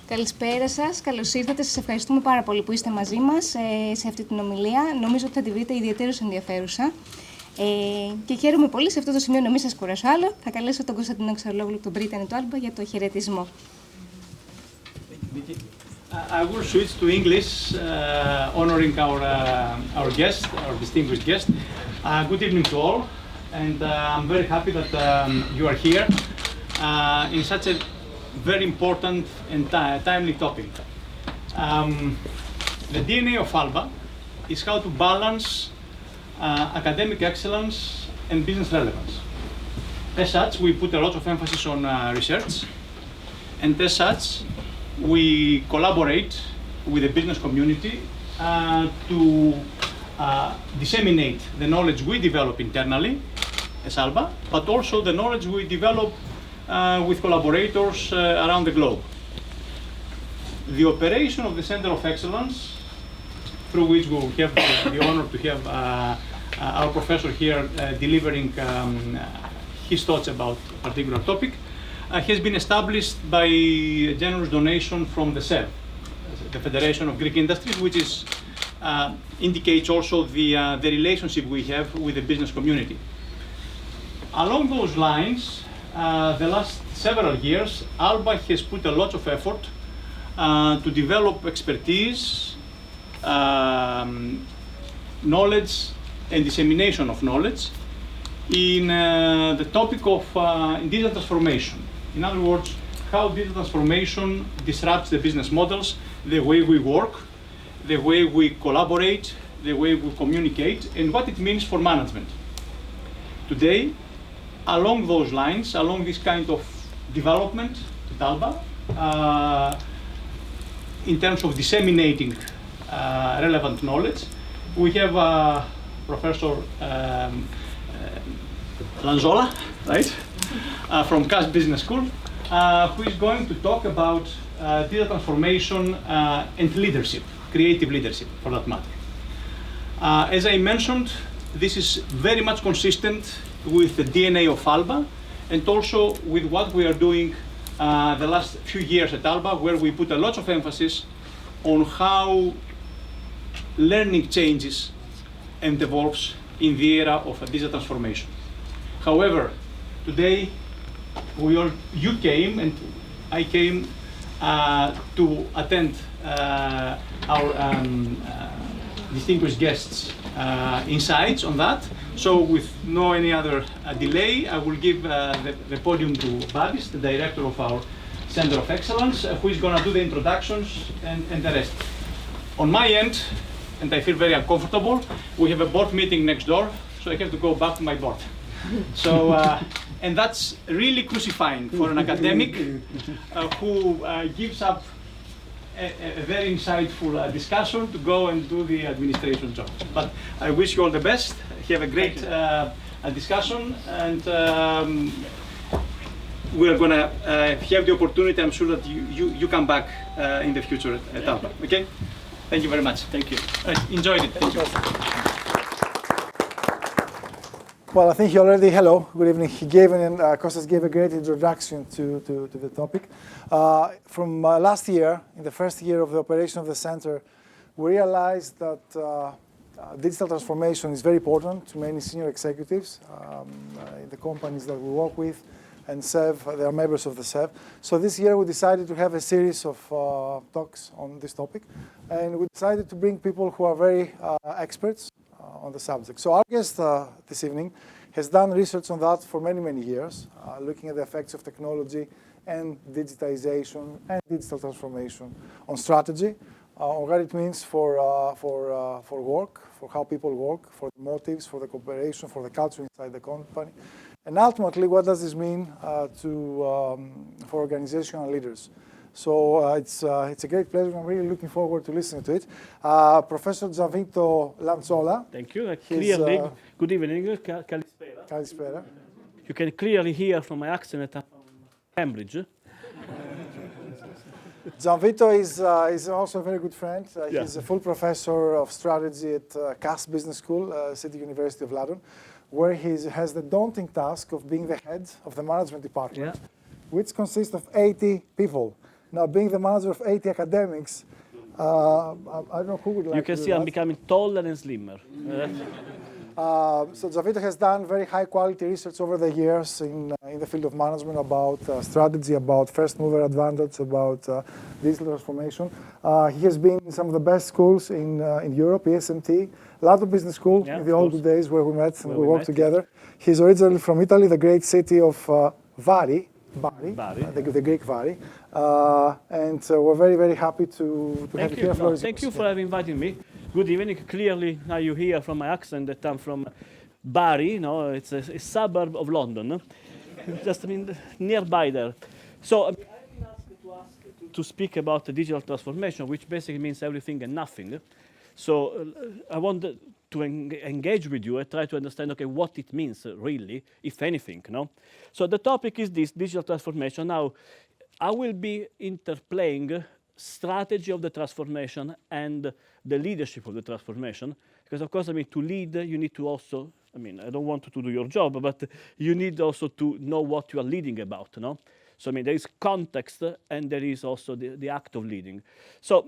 Καλησπέρα σας, καλώς ήρθατε. Σας ευχαριστούμε πάρα πολύ που είστε μαζί μας σε αυτή την ομιλία. Νομίζω ότι θα τη βρείτε ιδιαίτερως ενδιαφέρουσα. Και χαίρομαι πολύ σε αυτό το σημείο να μην σας κουράσω άλλο. Θα καλέσω τον Κωνσταντίνο Ξαρολόγλου, τον Πρίτανη του Alba, για το χαιρετισμό. I will switch to English, honoring our guest, our distinguished guest. Good evening to all, and I'm very happy that you are here in such a very important and timely topic. The DNA of Alba is how to balance academic excellence and business relevance. As such, we put a lot of emphasis on research, and as such, we collaborate with the business community to disseminate the knowledge we develop internally as Alba, but also the knowledge we develop with collaborators around the globe. The operation of the Center of Excellence, through which we will have the honor to have our professor here delivering his thoughts about a particular topic, has been established by a generous donation from the CEV, the Federation of Greek Industries, which is, indicates also the relationship we have with the business community. Along those lines, the last several years, Alba has put a lot of effort to develop expertise, knowledge, and dissemination of knowledge in the topic of digital transformation. In other words, how digital transformation disrupts the business models, the way we work, the way we collaborate, the way we communicate, and what it means for management. Today, along those lines, along this kind of development at Alba, in terms of disseminating relevant knowledge, we have Professor Lanzolla, right, from CAS Business School, who is going to talk about digital transformation and leadership, creative leadership for that matter. As I mentioned, this is very much consistent with the DNA of Alba and also with what we are doing the last few years at Alba, where we put a lot of emphasis on how learning changes and evolves in the era of a digital transformation. However, today you came and I came to attend our distinguished guests' insights on that. So with no any other delay, I will give the podium to Babis, the director of our Center of Excellence, who is going to do the introductions and the rest. On my end, and I feel very uncomfortable, we have a board meeting next door, so I have to go back to my board. So, and that's really crucifying for an academic who gives up a very insightful discussion to go and do the administration job. But I wish you all the best. Have a great discussion, and we're going to have the opportunity. I'm sure that you come back in the future at Alba. Okay? Thank you very much. Thank you. Enjoyed it. Thank you. Well, I think he already, hello, good evening. He gave Kostas gave a great introduction to the topic. From last year, in the first year of the operation of the center, we realized that digital transformation is very important to many senior executives in the companies that we work with, and CEV, they are members of the CEV. So this year we decided to have a series of talks on this topic, and we decided to bring people who are very experts on the subject. So our guest this evening has done research on that for many, many years, looking at the effects of technology and digitization and digital transformation on strategy, on what it means for work, for how people work, for the motives, for the cooperation, for the culture inside the company, and ultimately what does this mean for organizational leaders. So it's a great pleasure. I'm really looking forward to listening to it. Professor Gianvito Lanzolla. Thank you. Clearly, good evening. Kalispera. Kalispera. You can clearly hear from my accent that I'm from Cambridge. Gianvito is also a very good friend. He's a full professor of strategy at CAS Business School, City University of London, where he has the daunting task of being the head of the management department, which consists of 80 people. Now, being the manager of 80 academics, I don't know who would like You can to do see I'm that. becoming taller and slimmer. So Gianvito has done very high quality research over the years in the field of management about strategy, about first mover advantage, about digital transformation. He has been in some of the best schools in Europe, ESMT, Lato Business School, in the old days where we met and we worked together. He's originally from Italy, the great city of Bari, the Greek Bari. And we're very, very happy to have you here. No, thank you for having invited me. Good evening. Clearly, now you hear from my accent that I'm from Bari. No, it's a suburb of London. No? Just, I mean, nearby there. So I've been asked to speak about the digital transformation, which basically means everything and nothing. So I want to engage with you and try to understand, okay, what it means really, if anything. No? So the topic is this, digital transformation. Now, I will be interplaying strategy of the transformation and the leadership of the transformation. Because of course, I mean, to lead, you need to also, I mean, I don't want to do your job, but you need also to know what you are leading about, no? So, I mean, there is context and there is also the act of leading. So,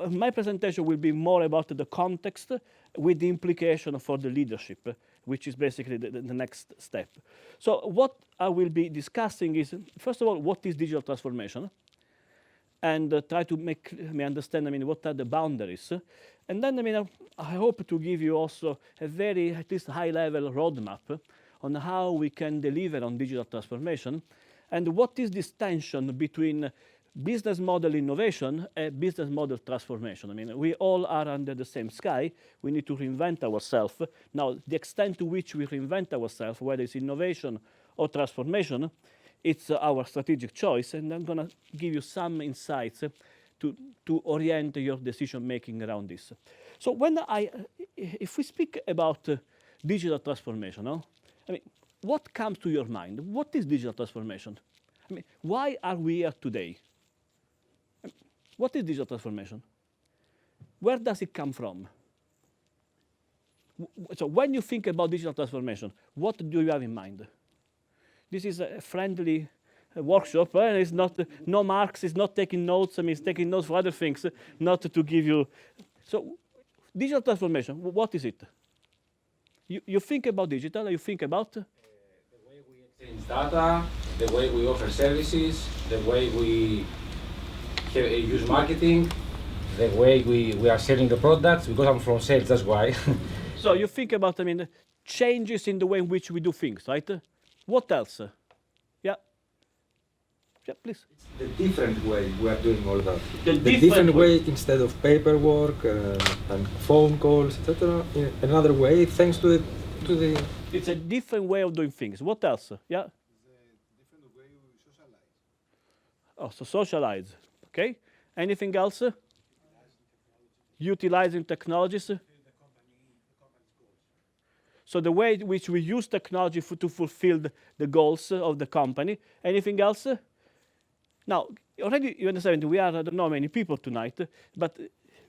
my presentation will be more about the context with the implication for the leadership, which is basically the next step. So, what I will be discussing is, first of all, what is digital transformation? And try to make me understand, I mean, what are the boundaries. And then, I mean, I hope to give you also a very, at least high-level roadmap on how we can deliver on digital transformation, and what is this tension between business model innovation and business model transformation. I mean, we all are under the same sky. We need to reinvent ourselves. Now, the extent to which we reinvent ourselves, whether it's innovation or transformation, it's our strategic choice, and I'm going to give you some insights to orient your decision-making around this. So if we speak about digital transformation, no? I mean, what comes to your mind? What is digital transformation? I mean, why are we here today? I mean, what is digital transformation? Where does it come from? So when you think about digital transformation, what do you have in mind? This is a friendly workshop, and it's not, no marks, it's not taking notes, I mean, it's taking notes for other things, not to give you. So, digital transformation, what is it? You think about digital, you think about? The way we exchange data, the way we offer services, the way we use marketing, the way we are selling the products, because I'm from sales, that's why. So, you think about, I mean, changes in the way in which we do things, right? What else? Yeah, please. It's the different way we are doing all that. The different way, instead of paperwork and phone calls, etc. In another way, thanks to the. It's a different way of doing things. What else? Yeah. It's a different way we socialize. Oh, so socialize. Okay. Anything else? Utilizing technologies. So the way in which we use technology to fulfill the goals of the company. Anything else? Now, already you understand, we are, I don't know how many people tonight, but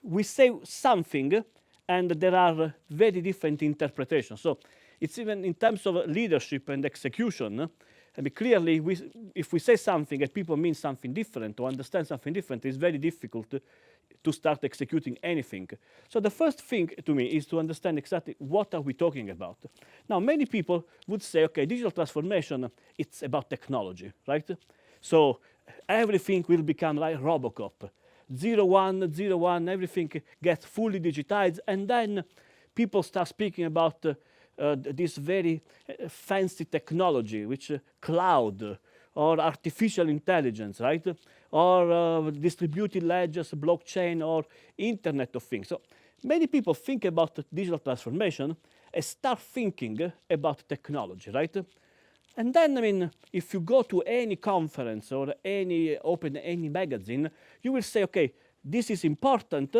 we say something and there are very different interpretations. So it's even in terms of leadership and execution. I mean, clearly, if we say something and people mean something different or understand something different, it's very difficult to start executing anything. So the first thing to me is to understand exactly what are we talking about. Now, many people would say, okay, digital transformation, it's about technology, right? So everything will become like Robocop. 01, everything gets fully digitized, and then people start speaking about this very fancy technology, which cloud or artificial intelligence, right? Or distributed ledgers, blockchain, or Internet of Things. So many people think about digital transformation and start thinking about technology, right? And then, I mean, if you go to any conference or open any magazine, you will say, okay, this is important,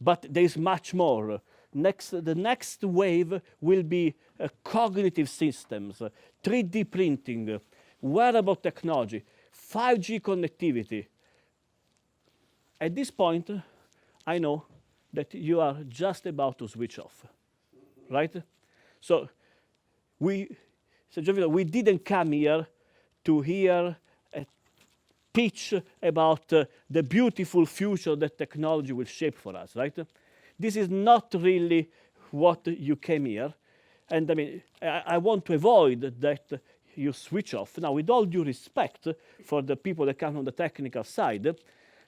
but there is much more. The next wave will be cognitive systems, 3D printing, wearable technology, 5G connectivity. At this point, I know that you are just about to switch off, right? So Gianvito, we didn't come here to hear speech about the beautiful future that technology will shape for us, right? This is not really what you came here. And I mean, I want to avoid that you switch off. Now, with all due respect for the people that come from the technical side,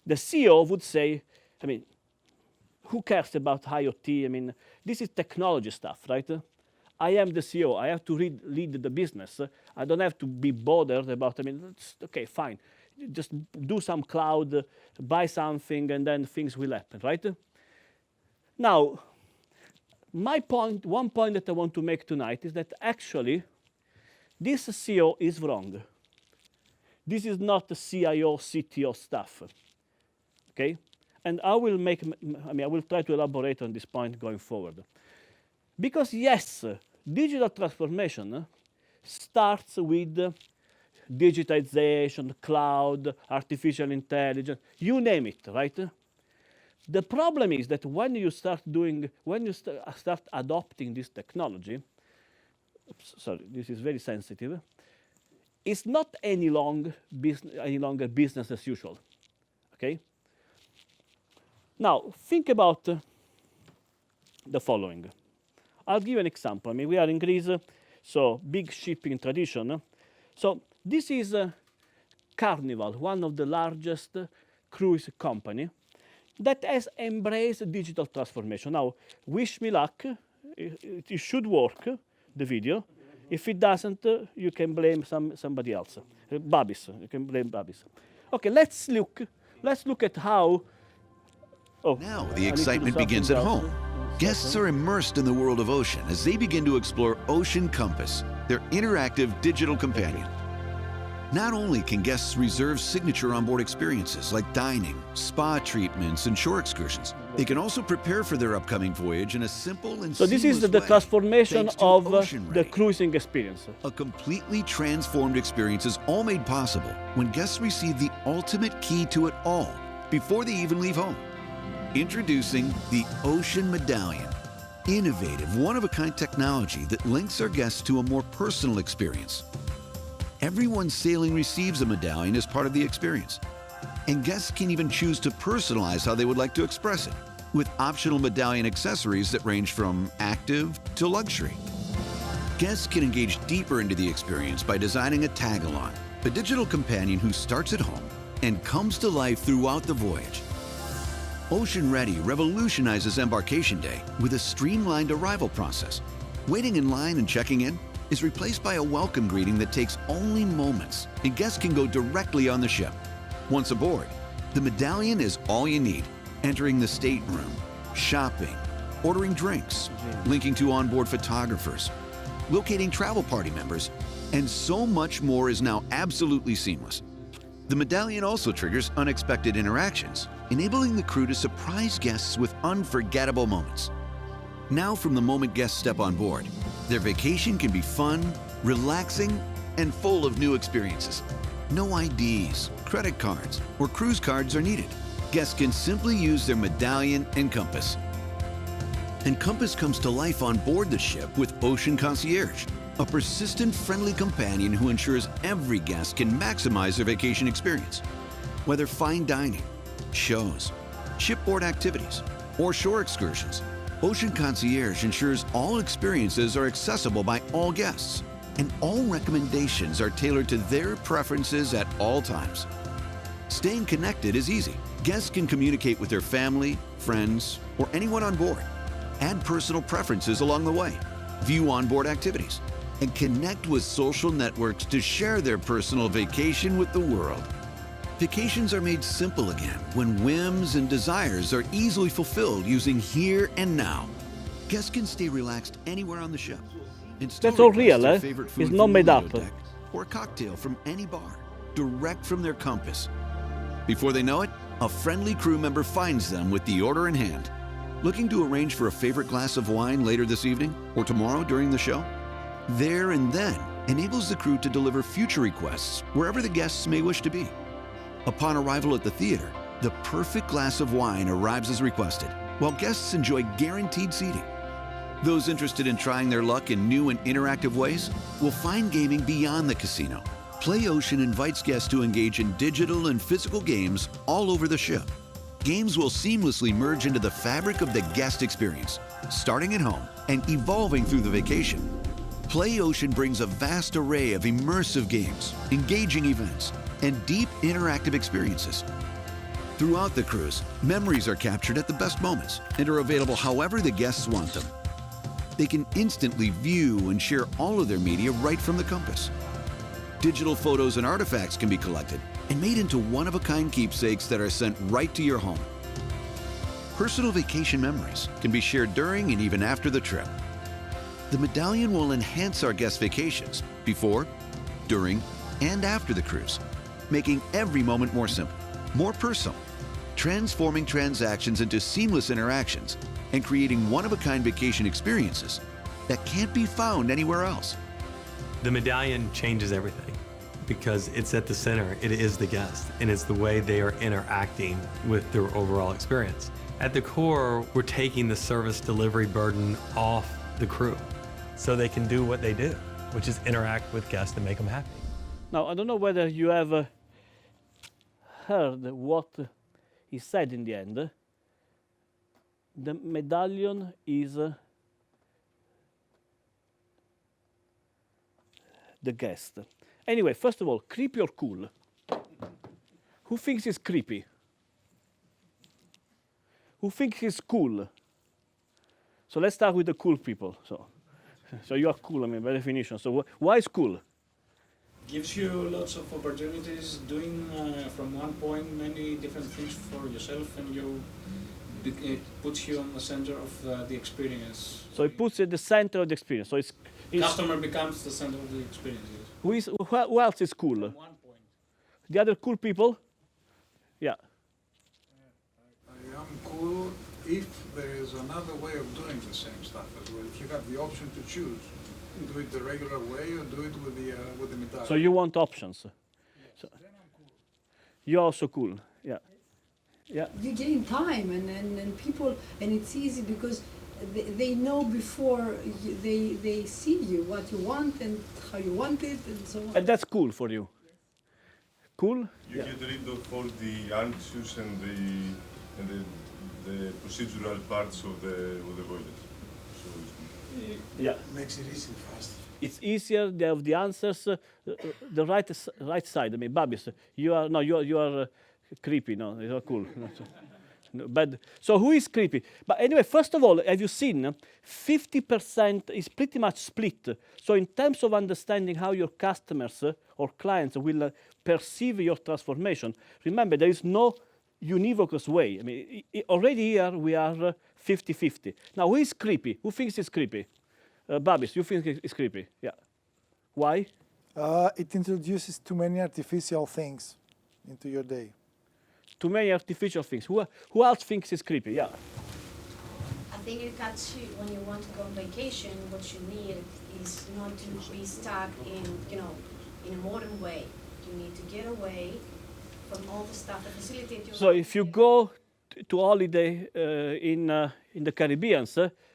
the CEO would say, I mean, who cares about IoT? I mean, this is technology stuff, right? I am the CEO. I have to lead the business. I don't have to be bothered about, I mean, okay, fine. Just do some cloud, buy something, and then things will happen, right? Now, one point that I want to make tonight is that actually, this CEO is wrong. This is not the CIO, CTO stuff, okay? And I will try to elaborate on this point going forward. Because yes, digital transformation starts with digitization, cloud, artificial intelligence, you name it, right? The problem is that when you start adopting this technology, sorry, this is very sensitive, it's not any longer business as usual, okay? Now, think about the following. I'll give you an example. I mean, we are in Greece, so big shipping tradition. So this is Carnival, one of the largest cruise company that has embraced digital transformation. Now, wish me luck. It should work, the video. If it doesn't, you can blame somebody else. Babis, you can blame Babis. Okay, let's look at how. Oh, now the excitement begins at home. Guests are immersed in the world of Ocean as they begin to explore Ocean Compass, their interactive digital companion. Not only can guests reserve signature onboard experiences like dining, spa treatments, and shore excursions, they can also prepare for their upcoming voyage in a simple and so this is the transformation of the cruising experience. A completely transformed experience is all made possible when guests receive the ultimate key to it all before they even leave home. Introducing the Ocean Medallion, innovative, one-of-a-kind technology that links our guests to a more personal experience. Everyone sailing receives a medallion as part of the experience, and guests can even choose to personalize how they would like to express it, with optional medallion accessories that range from active to luxury. Guests can engage deeper into the experience by designing a tag-along, a digital companion who starts at home and comes to life throughout the voyage. Ocean Ready revolutionizes embarkation day with a streamlined arrival process. Waiting in line and checking in is replaced by a welcome greeting that takes only moments, and guests can go directly on the ship. Once aboard, the medallion is all you need. Entering the stateroom, shopping, ordering drinks, linking to onboard photographers, locating travel party members, and so much more is now absolutely seamless. The medallion also triggers unexpected interactions, enabling the crew to surprise guests with unforgettable moments. Now, from the moment guests step on board, their vacation can be fun, relaxing, and full of new experiences. No IDs, credit cards, or cruise cards are needed. Guests can simply use their medallion and compass. And Compass comes to life on board the ship with Ocean Concierge, a persistent, friendly companion who ensures every guest can maximize their vacation experience. Whether fine dining, shows, shipboard activities, or shore excursions, Ocean Concierge ensures all experiences are accessible by all guests, and all recommendations are tailored to their preferences at all times. Staying connected is easy. Guests can communicate with their family, friends, or anyone on board, add personal preferences along the way, view onboard activities, and connect with social networks to share their personal vacation with the world. Vacations are made simple again when whims and desires are easily fulfilled using here and now. Guests can stay relaxed anywhere on the ship. And still That's all request real, their eh? favorite food It's from not the made window up. deck, or a cocktail from any bar, direct from their compass. Before they know it, a friendly crew member finds them with the order in hand. Looking to arrange for a favorite glass of wine later this evening or tomorrow during the show? There and then enables the crew to deliver future requests wherever the guests may wish to be. Upon arrival at the theater, the perfect glass of wine arrives as requested, while guests enjoy guaranteed seating. Those interested in trying their luck in new and interactive ways will find gaming beyond the casino, PlayOcean invites guests to engage in digital and physical games all over the ship. Games will seamlessly merge into the fabric of the guest experience, starting at home and evolving through the vacation. PlayOcean brings a vast array of immersive games, engaging events, and deep interactive experiences. Throughout the cruise, memories are captured at the best moments and are available however the guests want them. They can instantly view and share all of their media right from the compass. Digital photos and artifacts can be collected and made into one-of-a-kind keepsakes that are sent right to your home. Personal vacation memories can be shared during and even after the trip. The medallion will enhance our guests' vacations before, during, and after the cruise, making every moment more simple, more personal, transforming transactions into seamless interactions and creating one-of-a-kind vacation experiences that can't be found anywhere else. The medallion changes everything because it's at the center. It is the guest, and it's the way they are interacting with their overall experience. At the core, we're taking the service delivery burden off the crew so they can do what they do, which is interact with guests and make them happy. Now, I don't know whether you have heard what he said in the end. The medallion is the guest. Anyway, first of all, creepy or cool? Who thinks it's creepy? Who thinks it's cool? So let's start with the cool people. So you are cool, I mean, by definition. So why is cool? Gives you lots of opportunities, doing from one point many different things for yourself, and it puts you on the center of the experience. So it puts you at the center of the experience. So it's customer becomes the center of the experience. Yes. Who else is cool? From one point. The other cool people? Yeah. I am cool if there is another way of doing the same stuff as well. If you have the option to choose, do it the regular way or do it with the medallion. So you want options? Yes. So Then I'm cool. you're also cool. Yeah. Yeah. You gain time and people, and it's easy because they know before they see you what you want and how you want it and so on. And that's cool for you. Cool? You get rid of all the anxious and the procedural parts of the voyage. So yeah. Makes it easy fast. It's easier. They have the answers. The right side. I mean, Babis, you are creepy. No, you're cool. No, bad. So who is creepy? But anyway, first of all, have you seen 50% is pretty much split. So in terms of understanding how your customers or clients will perceive your transformation, remember there is no univocous way. I mean, already here we are 50-50. Now, who is creepy? Who thinks it's creepy? Babis, you think it's creepy? Yeah. Why? It introduces too many artificial things into your day. Too many artificial things. Who else thinks it's creepy? Yeah. I think it cuts you when you want to go on vacation. What you need is not to be stuck in a modern way. You need to get away from all the stuff, the facility. So if you go to holiday in the Caribbean,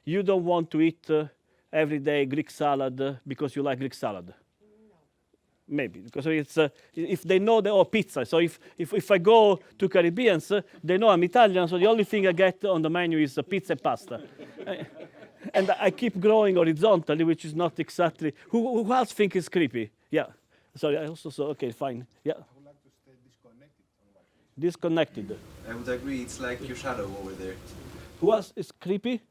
you don't want to eat every day Greek salad because you like Greek salad. Maybe because it's if they know pizza. So if I go to Caribbeans, they know I'm Italian. So the only thing I get on the menu is pizza and pasta, and I keep growing horizontally, which is not exactly. Who else think it's creepy? Yeah. Sorry, I also saw. Okay, fine. Yeah. I would like to stay disconnected. Disconnected. I would agree. It's like your shadow over there. Who else is creepy?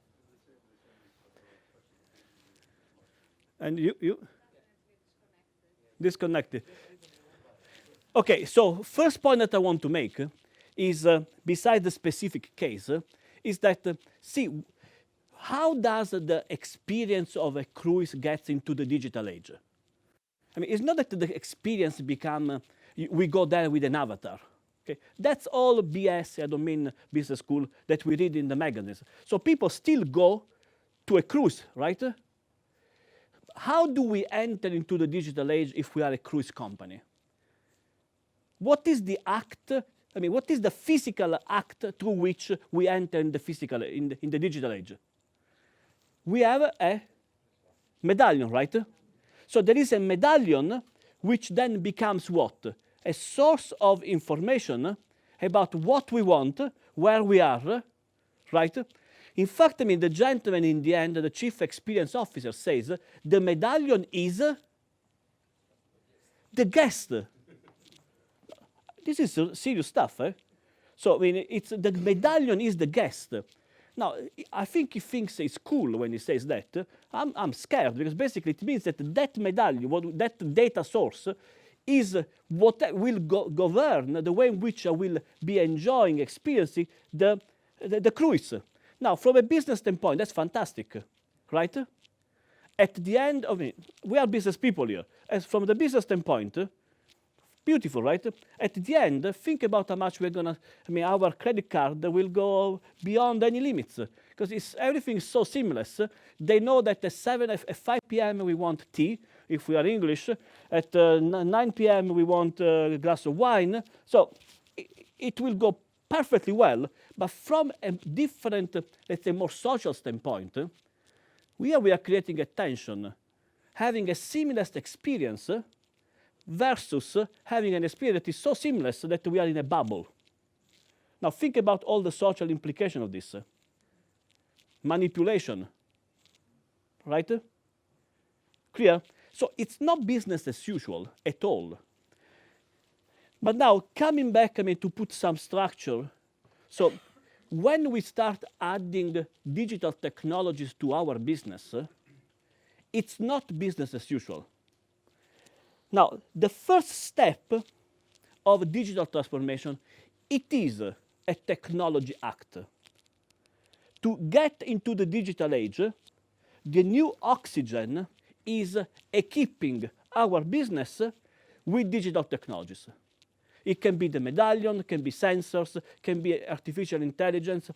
And you? Disconnected. Okay, so first point that I want to make is, beside the specific case, is that, see, how does the experience of a cruise get into the digital age? I mean, it's not that the experience become, we go there with an avatar. Okay? That's all BS, I don't mean business school, that we read in the magazines. So people still go to a cruise, right? How do we enter into the digital age if we are a cruise company? What is the act? I mean, what is the physical act through which we enter in the digital age? We have a medallion, right? So there is a medallion which then becomes what? A source of information about what we want, where we are, right? In fact, I mean, the gentleman in the end, the chief experience officer says, the medallion is the guest. This is serious stuff, eh? So, I mean, it's the medallion is the guest. Now, I think he thinks it's cool when he says that. I'm scared, because basically it means that that medallion, that data source, is what will govern the way in which I will be enjoying, experiencing the cruise. Now, from a business standpoint, that's fantastic, right? At the end of it, we are business people here. As from the business standpoint, beautiful, right? At the end, think about how much we're gonna, I mean, our credit card will go beyond any limits, because everything is so seamless. They know that at 5 p.m. we want tea, if we are English. At 9 p.m. we want a glass of wine. So it will go perfectly well, but from a different, let's say, more social standpoint, we are creating a tension, having a seamless experience versus having an experience that is so seamless that we are in a bubble. Now think about all the social implications of this. Manipulation, right? Clear? So it's not business as usual at all. But now, coming back, I mean, to put some structure. So when we start adding digital technologies to our business, it's not business as usual. Now, the first step of digital transformation, it is a technology act. To get into the digital age, the new oxygen is equipping our business with digital technologies. It can be the medallion, can be sensors, can be artificial intelligence.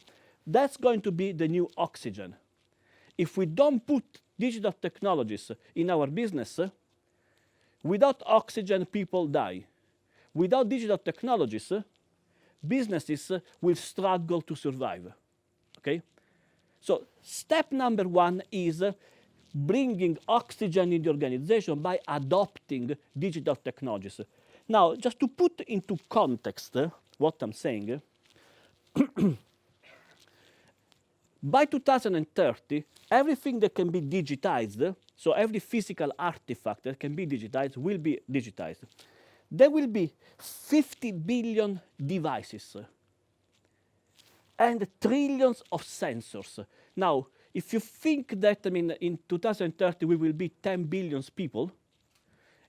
That's going to be the new oxygen. If we don't put digital technologies in our business, without oxygen, people die. Without digital technologies, businesses will struggle to survive. Okay? So step number one is bringing oxygen in the organization by adopting digital technologies. Now, just to put into context what I'm saying, by 2030, everything that can be digitized, so every physical artifact that can be digitized will be digitized. There will be 50 billion devices and trillions of sensors. Now, if you think that, I mean, in 2030 we will be 10 billion people,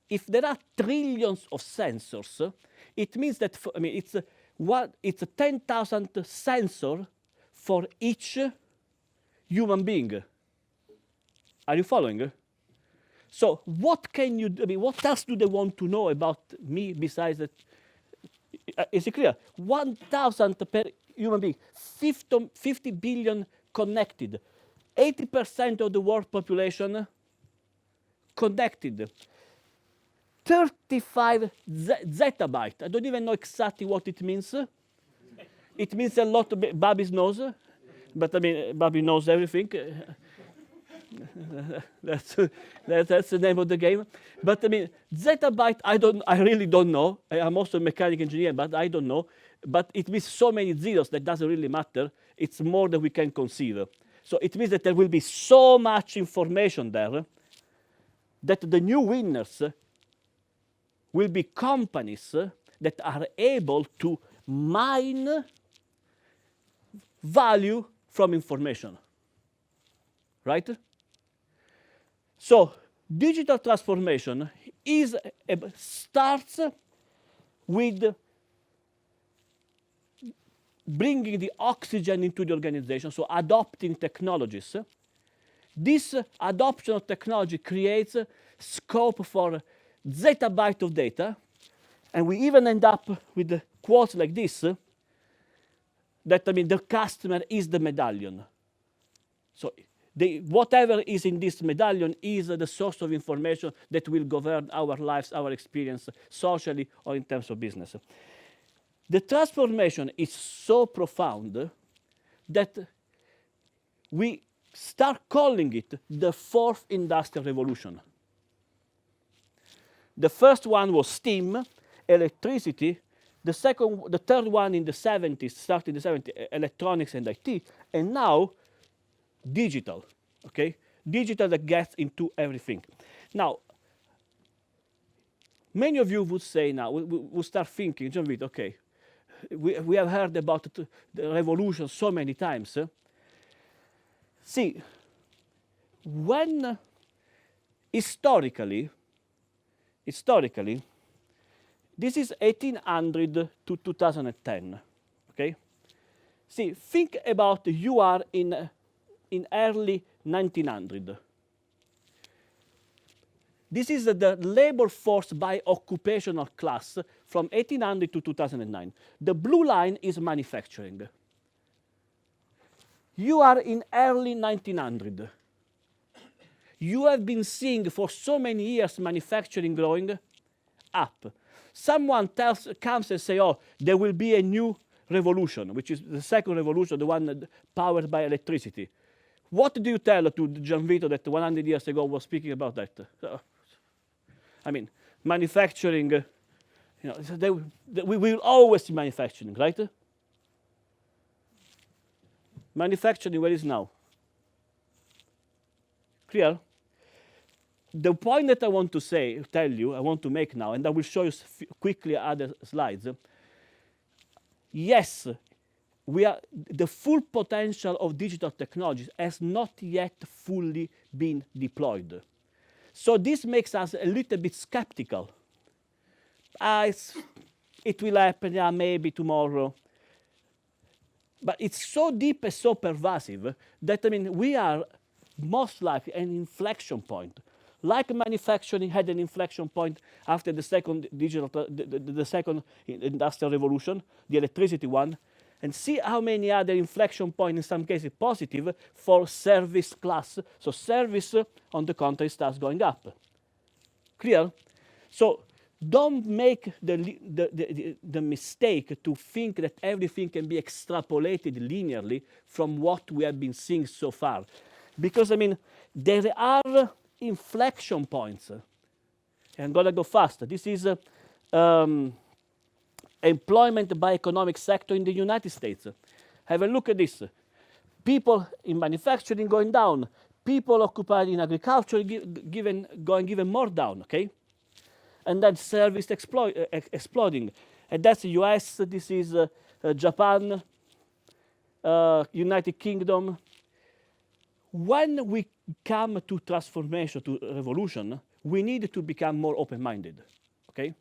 if there are trillions of sensors, it means that, I mean, it's a 10,000 sensor for each human being. Are you following? So what can you do? I mean, what else do they want to know about me besides that? Is it clear? 1,000 per human being, 50 billion connected, 80% of the world population connected. 35 zettabyte. I don't even know exactly what it means. It means a lot. Bobby knows, but I mean, Bobby knows everything. That's the name of the game. But I mean, zettabyte, I really don't know. I'm also a mechanical engineer, but I don't know. But it means so many zeros that doesn't really matter. It's more than we can conceive. So it means that there will be so much information there that the new winners will be companies that are able to mine value from information, right? So digital transformation starts with bringing the oxygen into the organization, so adopting technologies. This adoption of technology creates scope for zettabyte of data, and we even end up with quotes like this, that, I mean, the customer is the medallion. So whatever is in this medallion is the source of information that will govern our lives, our experience, socially or in terms of business. The transformation is so profound that we start calling it the fourth industrial revolution. The first one was steam, electricity. The third one in the 70s, started in the 70s, electronics and IT, and now digital, okay? Digital that gets into everything. Now, many of you would say now, would start thinking, Gianvito, okay, we have heard about the revolution so many times. See, when historically, this is 1800 to 2010, okay? See, think about you are in early 1900. This is the labor force by occupational class from 1800 to 2009. The blue line is manufacturing. You are in early 1900. You have been seeing for so many years manufacturing growing up. Someone comes and says, oh, there will be a new revolution, which is the second revolution, the one powered by electricity. What do you tell to Gianvito that 100 years ago was speaking about that? I mean, manufacturing, we will always be manufacturing, right? Manufacturing, where is now? Clear? The point that I want to tell you, I want to make now, and I will show you quickly other slides. Yes, the full potential of digital technologies has not yet fully been deployed. So this makes us a little bit skeptical. It will happen, yeah, maybe tomorrow. But it's so deep and so pervasive that, I mean, we are most likely an inflection point. Like manufacturing had an inflection point after the second the second industrial revolution, the electricity one, and see how many other inflection points, in some cases positive, for service class. So service, on the contrary, starts going up. Clear? So don't make the mistake to think that everything can be extrapolated linearly from what we have been seeing so far. Because, I mean, there are inflection points. I'm going to go faster. This is employment by economic sector in the United States. Have a look at this. People in manufacturing going down. People occupied in agriculture going even more down, okay? And then service exploding. And that's the US, this is Japan, United Kingdom. When we come to transformation, to revolution, we need to become more open-minded, okay?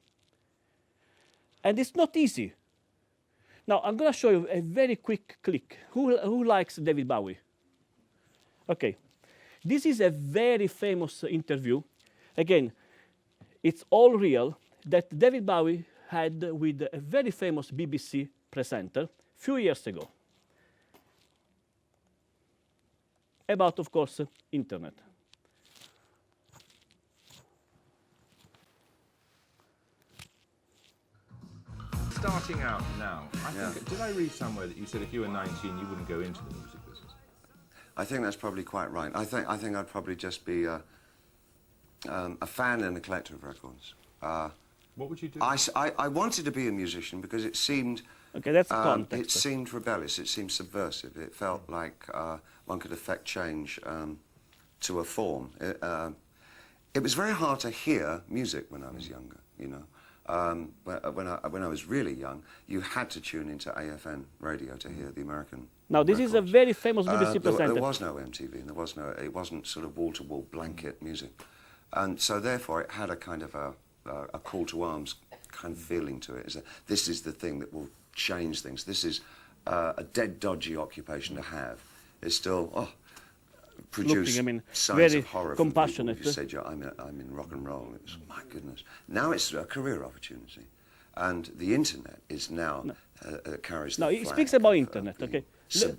And it's not easy. Now, I'm going to show you a very quick click. Who likes David Bowie? Okay. This is a very famous interview. Again, it's all real, that David Bowie had with a very famous BBC presenter a few years ago. About, of course, internet. Starting out now, did I read somewhere that you said if you were 19 you wouldn't go into the music business? I think that's probably quite right. I think I'd probably just be a fan and a collector of records. What would you do? I wanted to be a musician because it seemed it seemed rebellious, it seemed subversive. It felt like one could affect change to a form. It was very hard to hear music when I was younger, you know. When I was really young, you had to tune into AFN radio to hear the American. Now, this is a very famous BBC presenter. There was no MTV, and it wasn't sort of wall-to-wall blanket music, and so therefore it had a kind of a call to arms kind of feeling to it. This is the thing that will change things. This is a dead, dodgy occupation to have. It's still produce signs of horror. Compassionate. You said, I'm in rock and roll. It was, my goodness. Now it's a career opportunity, and the internet is now carries. No, he speaks about internet. Okay.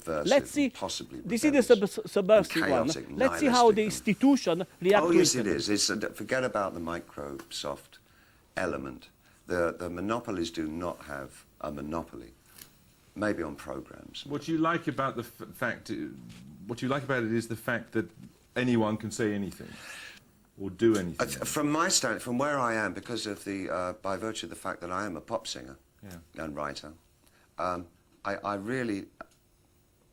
Let's see. Possibly. This is the subversive one. Let's see how the institution reacts. Oh yes, it is. Forget about the Microsoft element. The monopolies do not have a monopoly. Maybe on programs. What you like about the fact, what you like about it is the fact that anyone can say anything. or do anything? From where I am, because of by virtue of the fact that I am a pop singer and writer, I really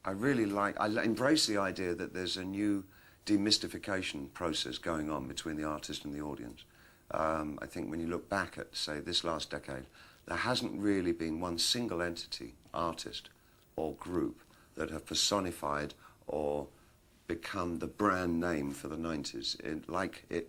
embrace the idea that there's a new demystification process going on between the artist and the audience. I think when you look back at, say, this last decade, there hasn't really been one single entity, artist or group, that have personified or become the brand name for the 90s. It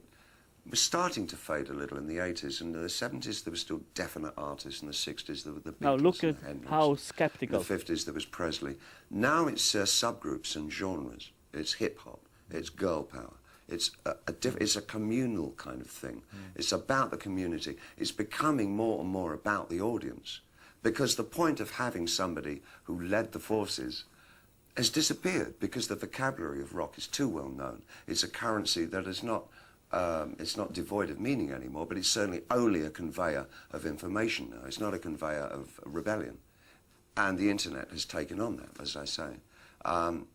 was starting to fade a little in the 80s, and in the 70s there were still definite artists, in the 60s there were the Beatles. Now look at how skeptical. In the 50s there was Presley. Now it's subgroups and genres. It's hip-hop, it's girl power. It's a communal kind of thing. It's about the community. It's becoming more and more about the audience, because the point of having somebody who led the forces has disappeared, because the vocabulary of rock is too well known. It's a currency that is not, it's not devoid of meaning anymore, but it's certainly only a conveyor of information now. It's not a conveyor of rebellion. And the internet has taken on that, as I say. And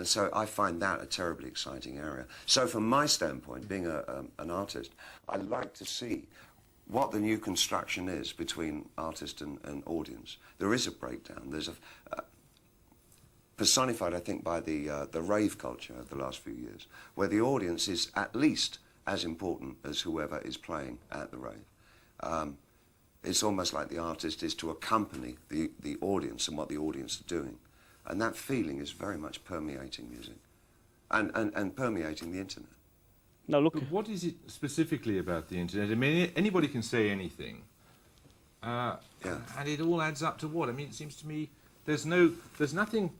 so I find that a terribly exciting area. So from my standpoint, being an artist, I like to see what the new construction is between artist and audience. There is a breakdown. There's personified, I think, by the rave culture of the last few years, where the audience is at least as important as whoever is playing at the rave. It's almost like the artist is to accompany the audience and what the audience are doing. And that feeling is very much permeating music and permeating the internet. Now look. But what is it specifically about the internet? I mean, anybody can say anything. And it all adds up to what? I mean, it seems to me there's nothing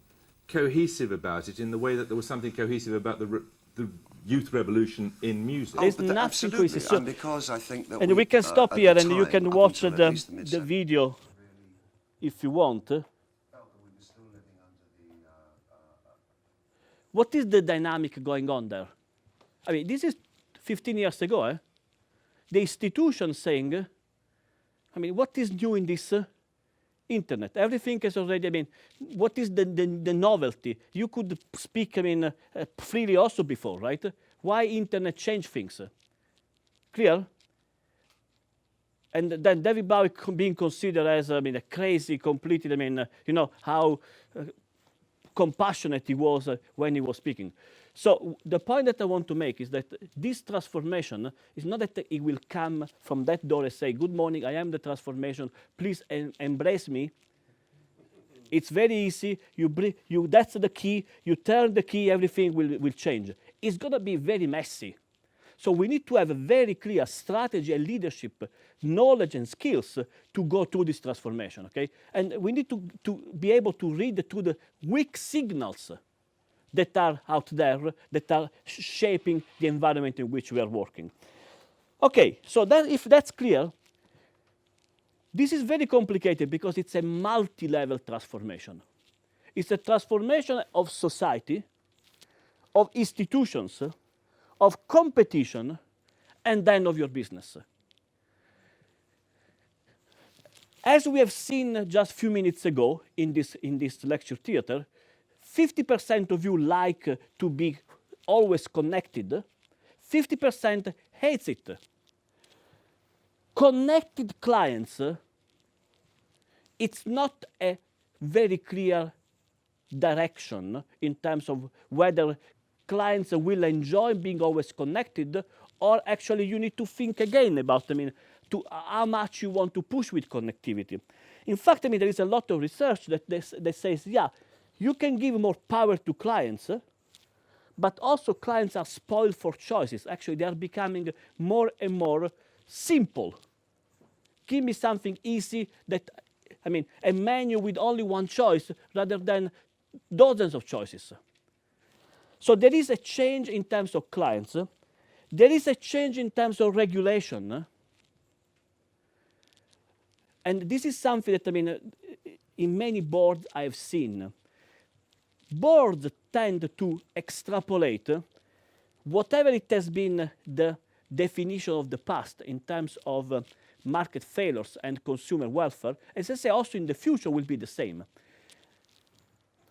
cohesive about it in the way that there was something cohesive about the youth revolution in music. There's nothing cohesive. So, and because I think that we can stop here and you can watch the video if you want. What is the dynamic going on there? I mean, this is 15 years ago. The institution saying, I mean, what is new in this internet? Everything is already, I mean, what is the novelty? You could speak, I mean, freely also before, right? Why internet change things? Clear? And then David Bowie being considered as, I mean, a crazy, completely, I mean, you know, how compassionate he was when he was speaking. So the point that I want to make is that this transformation is not that it will come from that door and say, good morning, I am the transformation, please embrace me. It's very easy, that's the key, you turn the key, everything will change. It's going to be very messy. So we need to have a very clear strategy and leadership, knowledge and skills to go through this transformation, okay? And we need to be able to read through the weak signals that are out there, that are shaping the environment in which we are working. Okay, so if that's clear, this is very complicated because it's a multi-level transformation. It's a transformation of society, of institutions, of competition, and then of your business. As we have seen just a few minutes ago in this lecture theater, 50% of you like to be always connected, 50% hates it. Connected clients, it's not a very clear direction in terms of whether clients will enjoy being always connected, or actually you need to think again about, I mean, how much you want to push with connectivity. In fact, I mean, there is a lot of research that says, yeah, you can give more power to clients, but also clients are spoiled for choices. Actually, they are becoming more and more simple. Give me something easy that, I mean, a menu with only one choice rather than dozens of choices. So there is a change in terms of clients. There is a change in terms of regulation. And this is something that, I mean, in many boards I've seen. Boards tend to extrapolate whatever it has been the definition of the past in terms of market failures and consumer welfare, as I say, also in the future will be the same.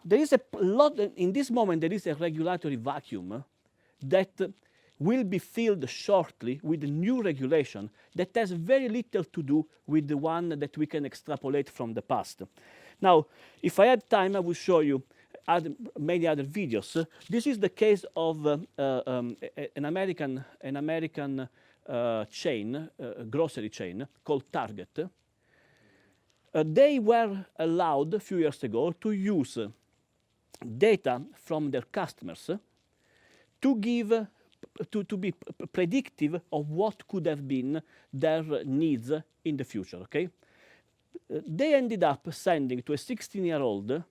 There is a lot, in this moment, there is a regulatory vacuum that will be filled shortly with a new regulation that has very little to do with the one that we can extrapolate from the past. Now, if I had time, I will show you many other videos. This is the case of an American chain, grocery chain called Target. They were allowed a few years ago to use data from their customers to give to be predictive of what could have been their needs in the future. Okay, they ended up sending to a 16-year-old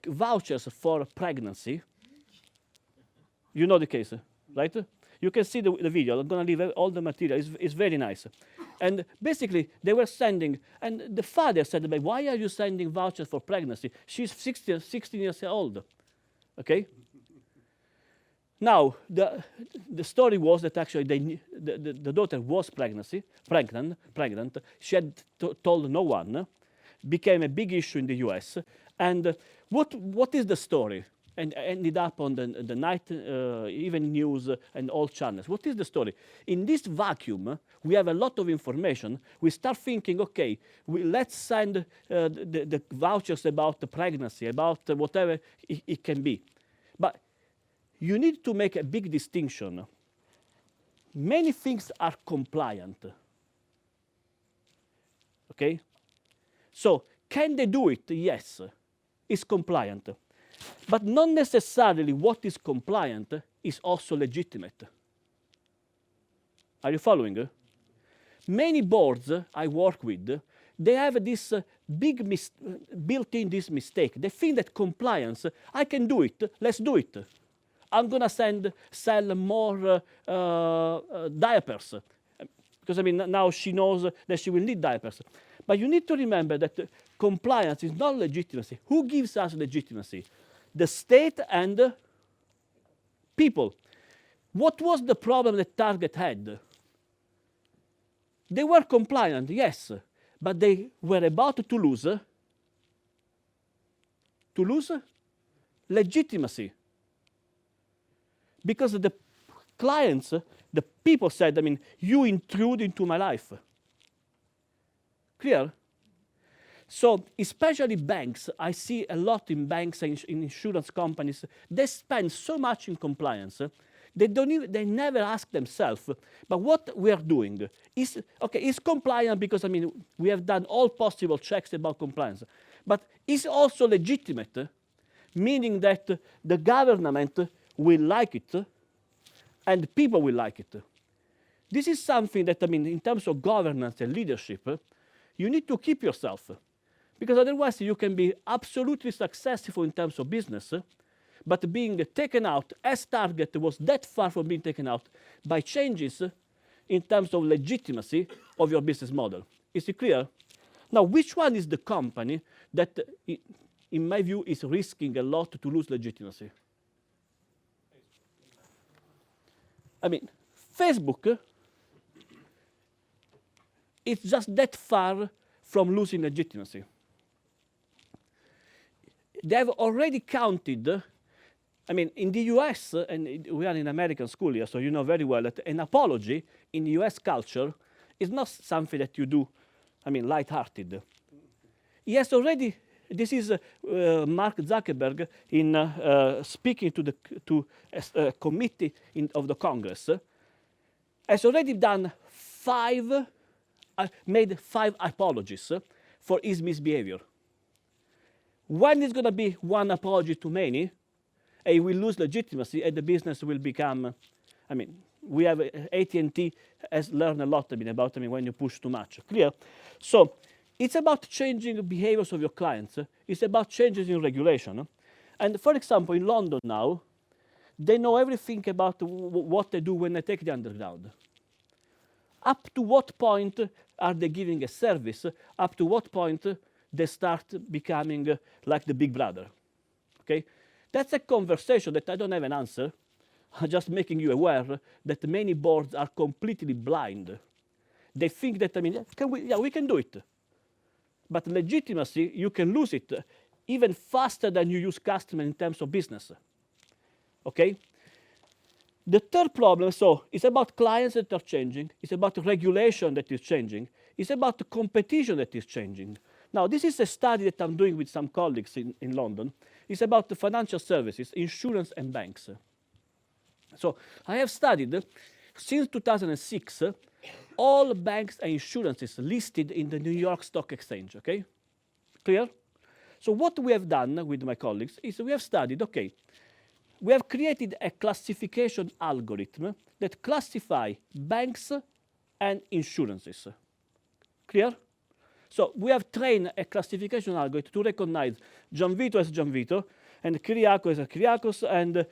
vouchers for pregnancy. You know the case, right? You can see the video. I'm going to leave all the material. It's very nice. And basically, they were sending, and the father said, why are you sending vouchers for pregnancy? She's 16 years old. Okay? Now, the story was that actually the daughter was pregnant. She had told no one. Became a big issue in the US. And what is the story? And ended up on the night, even news and all channels. What is the story? In this vacuum, we have a lot of information. We start thinking, okay, let's send the vouchers about the pregnancy, about whatever it can be. But you need to make a big distinction. Many things are compliant. Okay? So, can they do it? Yes, it's compliant. But not necessarily what is compliant is also legitimate. Are you following? Many boards I work with, they have this built-in this mistake. They think that compliance, I can do it, let's do it. I'm going to sell more diapers. Because, I mean, now she knows that she will need diapers. But you need to remember that compliance is not legitimacy. Who gives us legitimacy? The state and people. What was the problem that Target had? They were compliant, yes, but they were about to lose legitimacy. Because the clients, the people said, I mean, you intrude into my life. Clear? So, especially banks, I see a lot in banks and in insurance companies, they spend so much in compliance, they never ask themselves, but what we are doing is, okay, it's compliant because, I mean, we have done all possible checks about compliance, but it's also legitimate, meaning that the government will like it, and people will like it. This is something that, I mean, in terms of governance and leadership, you need to keep yourself. Because otherwise you can be absolutely successful in terms of business, but being taken out as Target was that far from being taken out by changes in terms of legitimacy of your business model. Is it clear? Now, which one is the company that, in my view, is risking a lot to lose legitimacy? I mean, Facebook is just that far from losing legitimacy. They have already counted, I mean, in the US, and we are in American school here, so you know very well that an apology in US culture is not something that you do, I mean, lighthearted. He has already, this is Mark Zuckerberg in speaking to a committee of the Congress, has already done made 5 apologies for his misbehavior. When it's going to be one apology too many, he will lose legitimacy and the business will become, I mean, we have AT&T has learned a lot about when you push too much. Clear? So it's about changing behaviors of your clients. It's about changes in regulation. And for example, in London now, they know everything about what they do when they take the underground. Up to what point are they giving a service? Up to what point they start becoming like the big brother? Okay? That's a conversation that I don't have an answer. I'm just making you aware that many boards are completely blind. They think that, I mean, we can do it. But legitimacy, you can lose it even faster than you use customer in terms of business. Okay? The third problem, so it's about clients that are changing, it's about regulation that is changing, it's about the competition that is changing. Now, this is a study that I'm doing with some colleagues in London. It's about the financial services, insurance and banks. So I have studied, since 2006, all banks and insurances listed in the New York Stock Exchange, okay? Clear? So what we have done with my colleagues is we have studied, okay, we have created a classification algorithm that classify banks and insurances. Clear? So we have trained a classification algorithm to recognize Gianvito as Gianvito, and Kyriakos as Kyriakos, and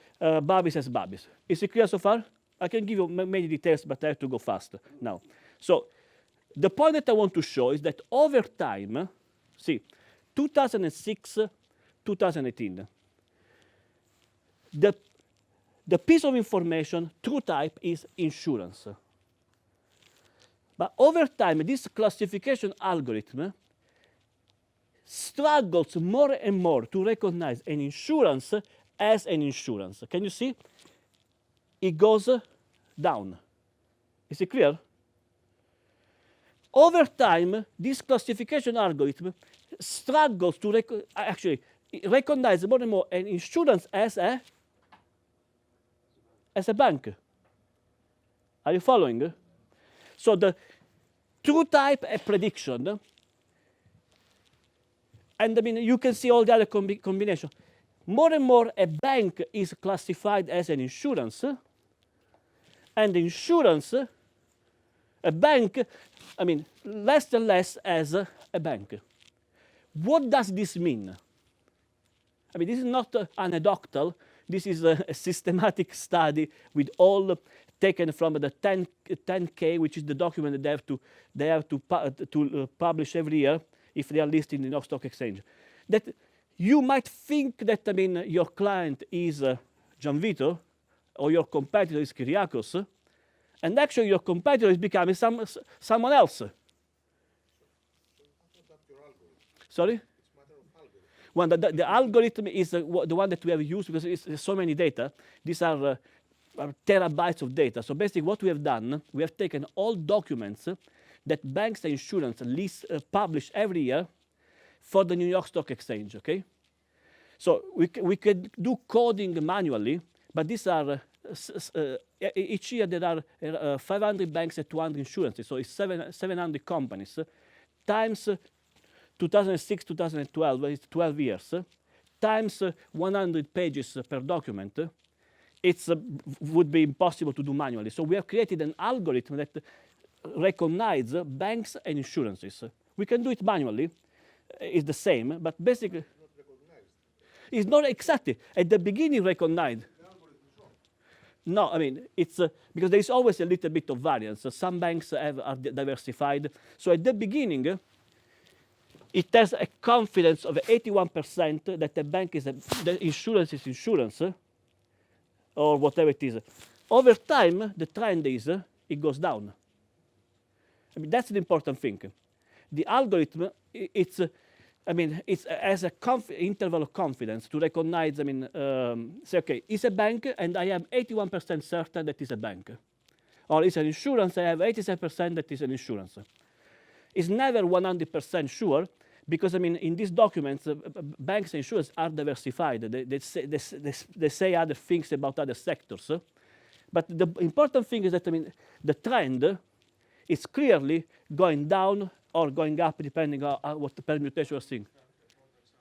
Babis as Babis. Is it clear so far? I can give you many details, but I have to go fast now. So the point that I want to show is that over time, see, 2006, 2018, the piece of information, true type, is insurance. But over time, this classification algorithm struggles more and more to recognize an insurance as an insurance. Can you see? It goes down. Is it clear? Over time, this classification algorithm struggles to recognize more and more an insurance as a bank. Are you following? So the true type a prediction, and I mean you can see all the other combinations. More and more a bank is classified as an insurance, and insurance, a bank, I mean less and less as a bank. What does this mean? I mean, this is not anecdotal. This is a systematic study with all taken from the 10K, which is the document that they have to publish every year if they are listed in the New York Stock Exchange. That you might think that, I mean, your client is Gianvito or your competitor is Kyriakos, and actually your competitor is becoming someone else. Sorry? Well, the algorithm is the one that we have used because it's so many data. These are terabytes of data. So basically what we have done, we have taken all documents that banks and insurance publish every year for the New York Stock Exchange, okay? So we could do coding manually, but these are, each year there are 500 banks and 200 insurances, so it's 700 companies, times 2006, 2012, it's 12 years, times 100 pages per document. It would be impossible to do manually. So we have created an algorithm that recognizes banks and insurances. We can do it manually. It's the same, but basically, it's not exactly. At the beginning, recognized. No, I mean, it's because there is always a little bit of variance. Some banks are diversified. So at the beginning, it has a confidence of 81% that the bank is the insurance is insurance, or whatever it is. Over time, the trend is it goes down. I mean, that's the important thing. The algorithm, it has an interval of confidence to recognize, I mean, say, okay, it's a bank, and I am 81% certain that it's a bank. Or it's an insurance, I have 87% that it's an insurance. It's never 100% sure, because, I mean, in these documents, banks and insurance are diversified. They say other things about other sectors. But the important thing is that, I mean, the trend is clearly going down or going up, depending on what the permutation we're seeing.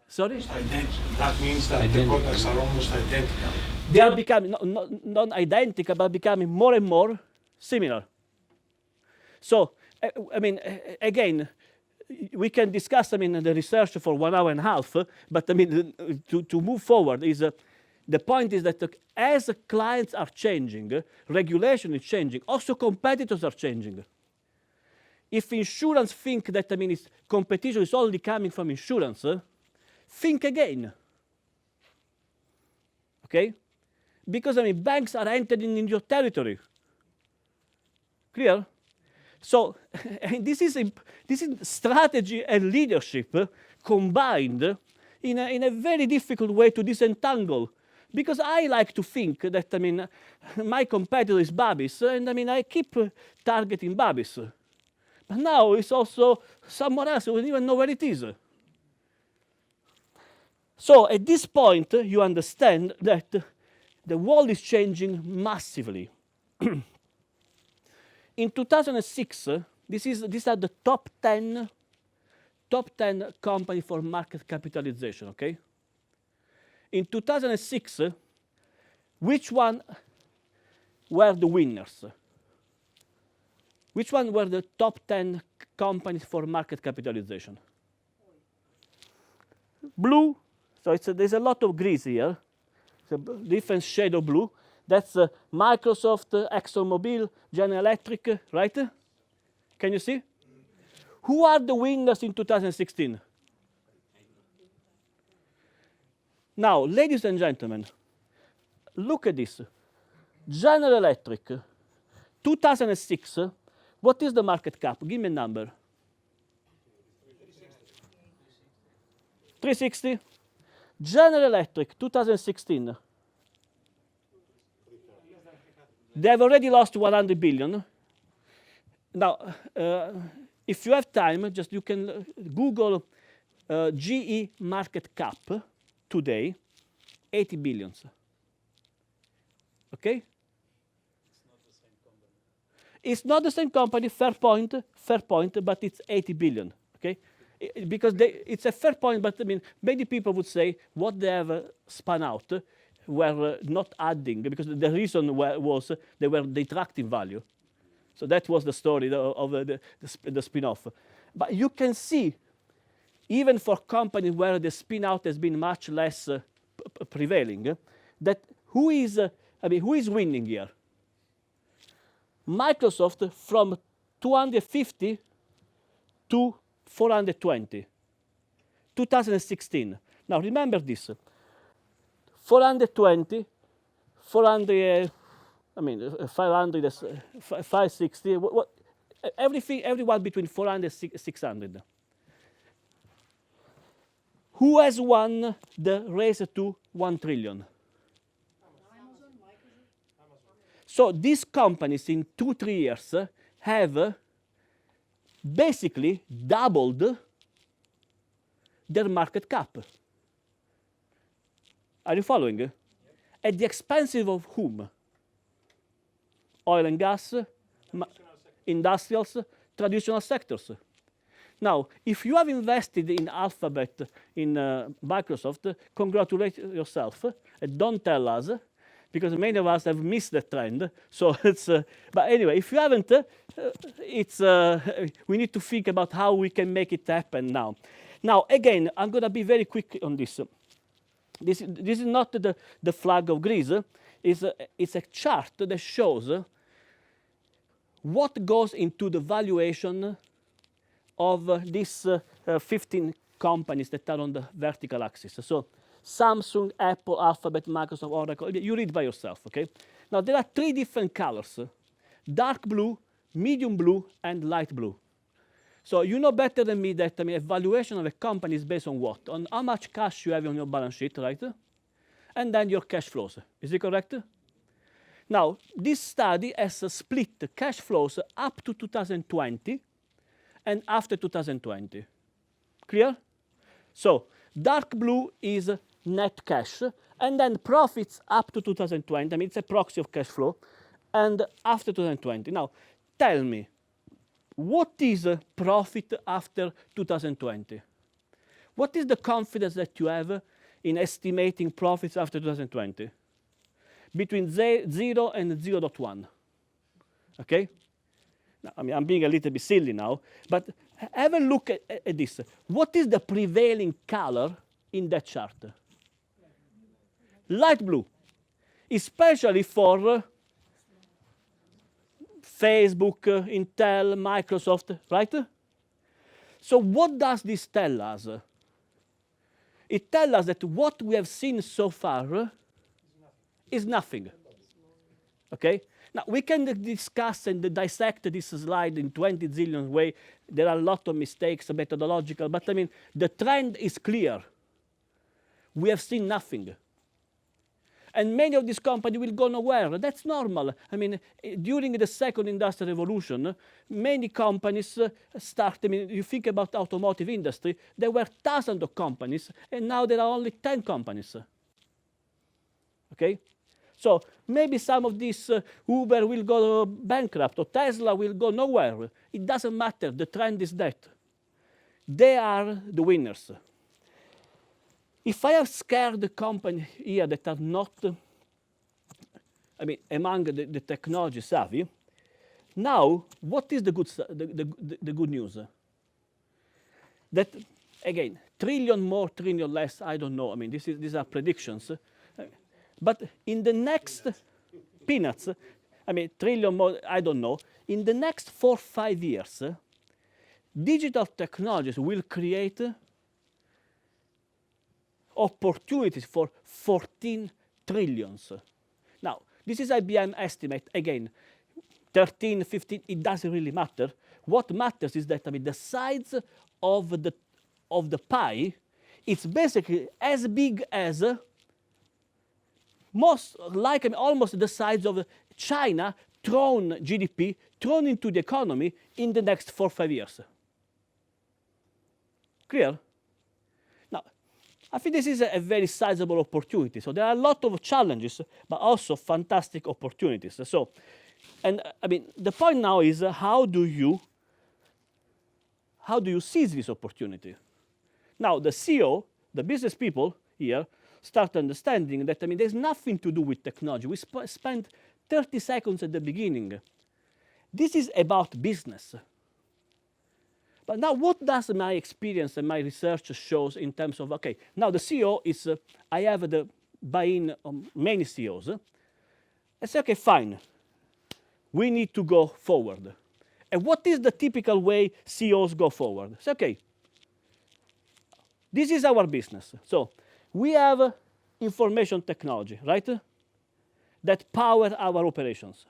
Sorry? That means that the products are almost identical. They are becoming not identical, but becoming more and more similar. So, I mean, again, we can discuss, I mean, the research for 1 hour and a half, but I mean, to move forward is the point is that as clients are changing, regulation is changing, also competitors are changing. If insurance think that, I mean, competition is only coming from insurance, think again. Okay? Because, I mean, banks are entering in your territory. Clear? So this is strategy and leadership combined in a very difficult way to disentangle because I like to think that, I mean, my competitor is Babis, and I mean, I keep targeting Babis. But now it's also someone else who doesn't even know where it is. So at this point, you understand that the world is changing massively. In 2006, these are the top 10 companies for market capitalization, okay? In 2006, which one were the winners? Which one were the top 10 companies for market capitalization? Blue, so there's a lot of grease here. It's a different shade of blue. That's Microsoft, ExxonMobil, General Electric, right? Can you see? Who are the winners in 2016? Now, ladies and gentlemen, look at this. General Electric, 2006, what is the market cap? Give me a number. 360. General Electric, 2016. They have already lost 100 billion. Now, if you have time, just you can Google GE market cap today, 80 billions. Okay? It's not the same company, fair point, but it's 80 billion. Okay? Because it's a fair point, but I mean, many people would say what they have spun out were not adding, because the reason was they were detracting value. So that was the story of the spin-off. But you can see, even for companies where the spin-out has been much less prevailing, that who is winning here? Microsoft from 250 to 420, 2016. Now remember this, 420, 400, 500, 560, everyone between 400 and 600. Who has won the race to 1 trillion? So these companies in 2-3 years have basically doubled their market cap. Are you following? At the expense of whom? Oil and gas, industrials, traditional sectors. Now, if you have invested in Alphabet, in Microsoft, congratulate yourself. Don't tell us, because many of us have missed the trend. So it's. But anyway, if you haven't, we need to think about how we can make it happen now. Now, again, I'm going to be very quick on this. This is not the flag of Greece. It's a chart that shows what goes into the valuation of these 15 companies that are on the vertical axis. So Samsung, Apple, Alphabet, Microsoft, Oracle. You read by yourself, okay? Now, there are 3 different colors: dark blue, medium blue, and light blue. So you know better than me that a valuation of a company is based on what? On how much cash you have on your balance sheet, right? And then your cash flows. Is it correct? Now, this study has split cash flows up to 2020 and after 2020. Clear? So dark blue is net cash, and then profits up to 2020. It's a proxy of cash flow, and after 2020. Now, tell me, what is a profit after 2020? What is the confidence that you have in estimating profits after 2020? Between 0 and 0.1. Okay? Now, I'm being a little bit silly now, but have a look at this. What is the prevailing color in that chart? Light blue, especially for Facebook, Intel, Microsoft, right? So what does this tell us? It tells us that what we have seen so far is nothing. Okay? Now, we can discuss and dissect this slide in 20 zillion ways. There are a lot of mistakes, methodological, but the trend is clear. We have seen nothing. And many of these companies will go nowhere. That's normal. I mean, during the second industrial revolution, many companies start, I mean, you think about automotive industry, there were thousands of companies, and now there are only 10 companies. Okay? So maybe some of these Uber will go bankrupt, or Tesla will go nowhere. It doesn't matter. The trend is that. They are the winners. If I have scared the company here that are not, I mean, among the technology savvy, now what is the good news? That, again, trillion more, trillion less, I don't know. I mean, these are predictions. But in the next peanuts, I mean, trillion more, I don't know. In the next 4 or 5 years, digital technologies will create opportunities for 14 trillions. Now, this is IBM estimate. Again, 13, 15, it doesn't really matter. What matters is that, I mean, the size of the pie is basically as big as almost the size of China GDP thrown into the economy in the next 4 or 5 years. Clear? Now, I think this is a very sizable opportunity. So there are a lot of challenges, but also fantastic opportunities. So, and I mean, the point now is how do you seize this opportunity? Now, the CEO, the business people here, start understanding that, I mean, there's nothing to do with technology. We spent 30 seconds at the beginning. This is about business. But now what does my experience and my research shows in terms of, okay, now the CEO is, I have the buy-in of many CEOs. I say, okay, fine. We need to go forward. And what is the typical way CEOs go forward? Say, okay, this is our business. So we have information technology, right? That power our operations.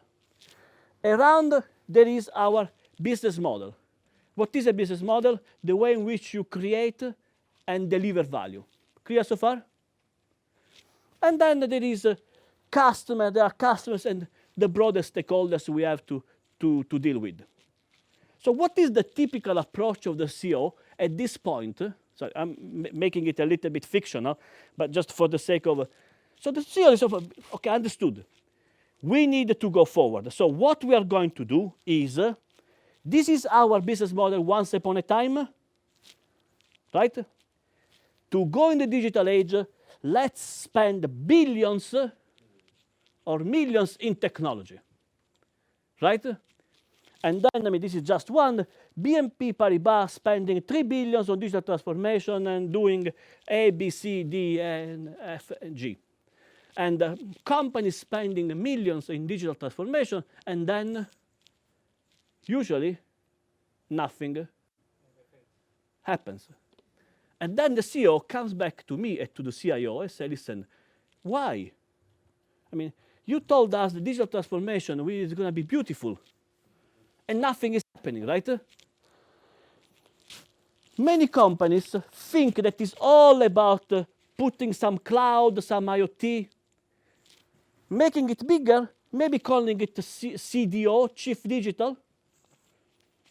Around there is our business model. What is a business model? The way in which you create and deliver value. Clear so far? And then there is a customer, there are customers and the broader stakeholders we have to deal with. So what is the typical approach of the CEO at this point? So I'm making it a little bit fictional, but just for the sake of... So the CEO is, okay, understood. We need to go forward. So what we are going to do is, this is our business model once upon a time, right? To go in the digital age, let's spend billions or millions in technology, right? And then, I mean, this is just one. BNP Paribas spending 3 billion on digital transformation and doing A, B, C, D, and F, and G. And companies spending millions in digital transformation, and then usually nothing happens. And then the CEO comes back to me and to the CIO and says, listen, why? I mean, you told us the digital transformation is going to be beautiful, and nothing is happening, right? Many companies think that it's all about putting some cloud, some IoT, making it bigger, maybe calling it CDO, Chief Digital,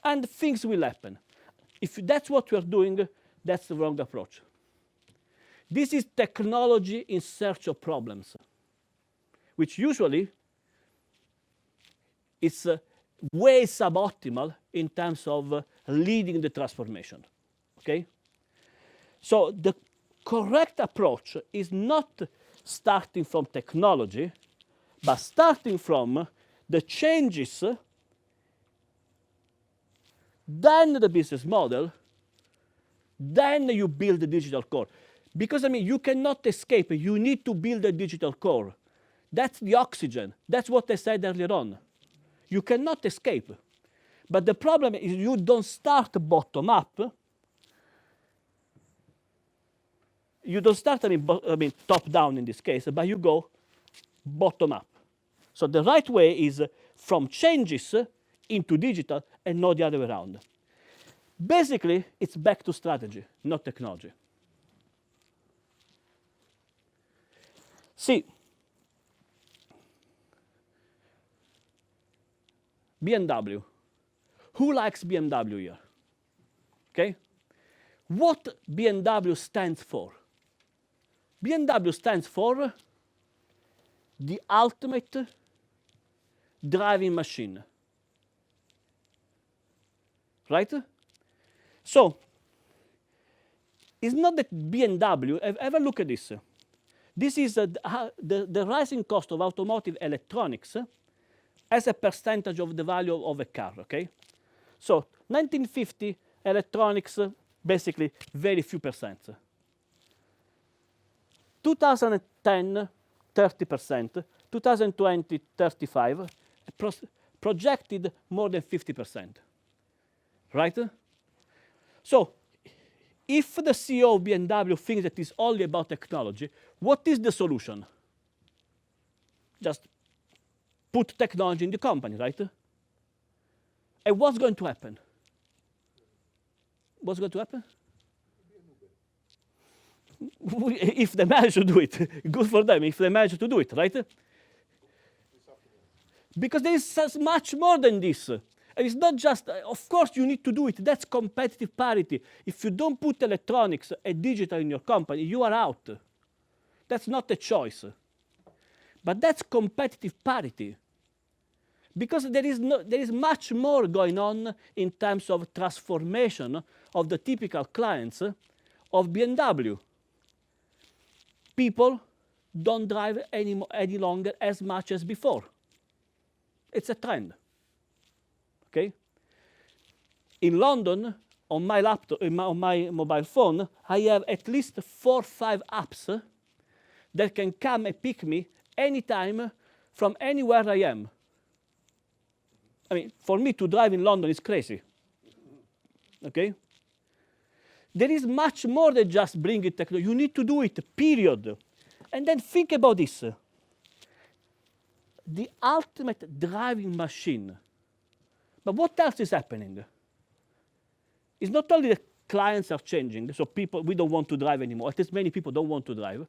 and things will happen. If that's what we're doing, that's the wrong approach. This is technology in search of problems, which usually is way suboptimal in terms of leading the transformation. Okay? So the correct approach is not starting from technology, but starting from the changes, then the business model, then you build the digital core. Because, I mean, you cannot escape. You need to build a digital core. That's the oxygen. That's what I said earlier on. You cannot escape. But the problem is you don't start bottom up. You don't start, I mean, top down in this case, but you go bottom up. So the right way is from changes into digital and not the other way around. Basically, it's back to strategy, not technology. See, BMW. Who likes BMW here? Okay? What BMW stands for? BMW stands for the ultimate driving machine. Right? So, it's not that BMW, ever look at this. This is the rising cost of automotive electronics as a percentage of the value of a car, okay? So, 1950, electronics, basically very few percent. 2010, 30%, 2020, 35%, projected more than 50%, right? So, if the CEO of BMW thinks that it's only about technology, what is the solution? Just put technology in the company, right? And what's going to happen? What's going to happen? If they manage to do it, good for them, if they manage to do it, right? Because there is much more than this. And it's not just, of course you need to do it, that's competitive parity. If you don't put electronics and digital in your company, you are out. That's not a choice. But that's competitive parity. Because there is much more going on in terms of transformation of the typical clients of BMW. People don't drive any longer as much as before. It's a trend. Okay? In London, on my laptop, on my mobile phone, I have at least 4 or 5 apps that can come and pick me anytime from anywhere I am. I mean, for me to drive in London is crazy. Okay? There is much more than just bringing technology. You need to do it, period. And then think about this. The ultimate driving machine. But what else is happening? It's not only that clients are changing, so we don't want to drive anymore. At least many people don't want to drive.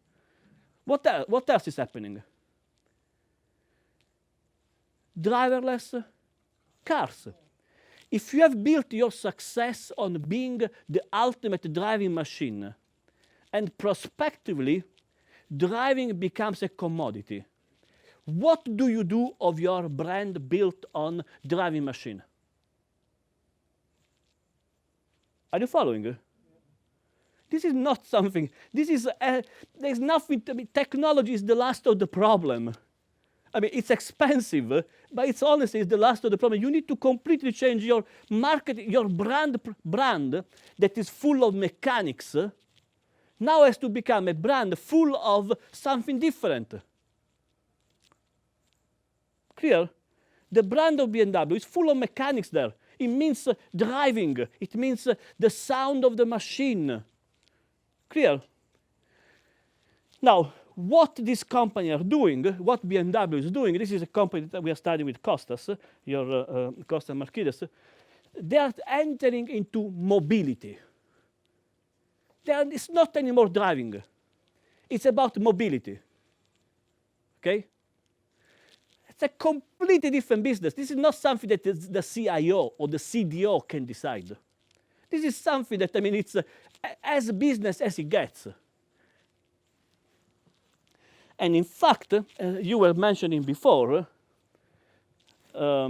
What else is happening? Driverless cars. If you have built your success on being the ultimate driving machine, and prospectively, driving becomes a commodity, what do you do of your brand built on driving machine? Are you following? This is not something, there's nothing, technology is the last of the problem. I mean, it's expensive, but it's honestly the last of the problem. You need to completely change your market, your brand that is full of mechanics, now has to become a brand full of something different. Clear? The brand of BMW is full of mechanics there. It means driving. It means the sound of the machine. Clear? Now, what this company are doing, what BMW is doing, this is a company that we are studying with Costas, Costas Markides. They are entering into mobility. It's not anymore driving. It's about mobility. Okay? It's a completely different business. This is not something that the CIO or the CDO can decide. This is something that, I mean, it's as business as it gets. And in fact, you were mentioning before, I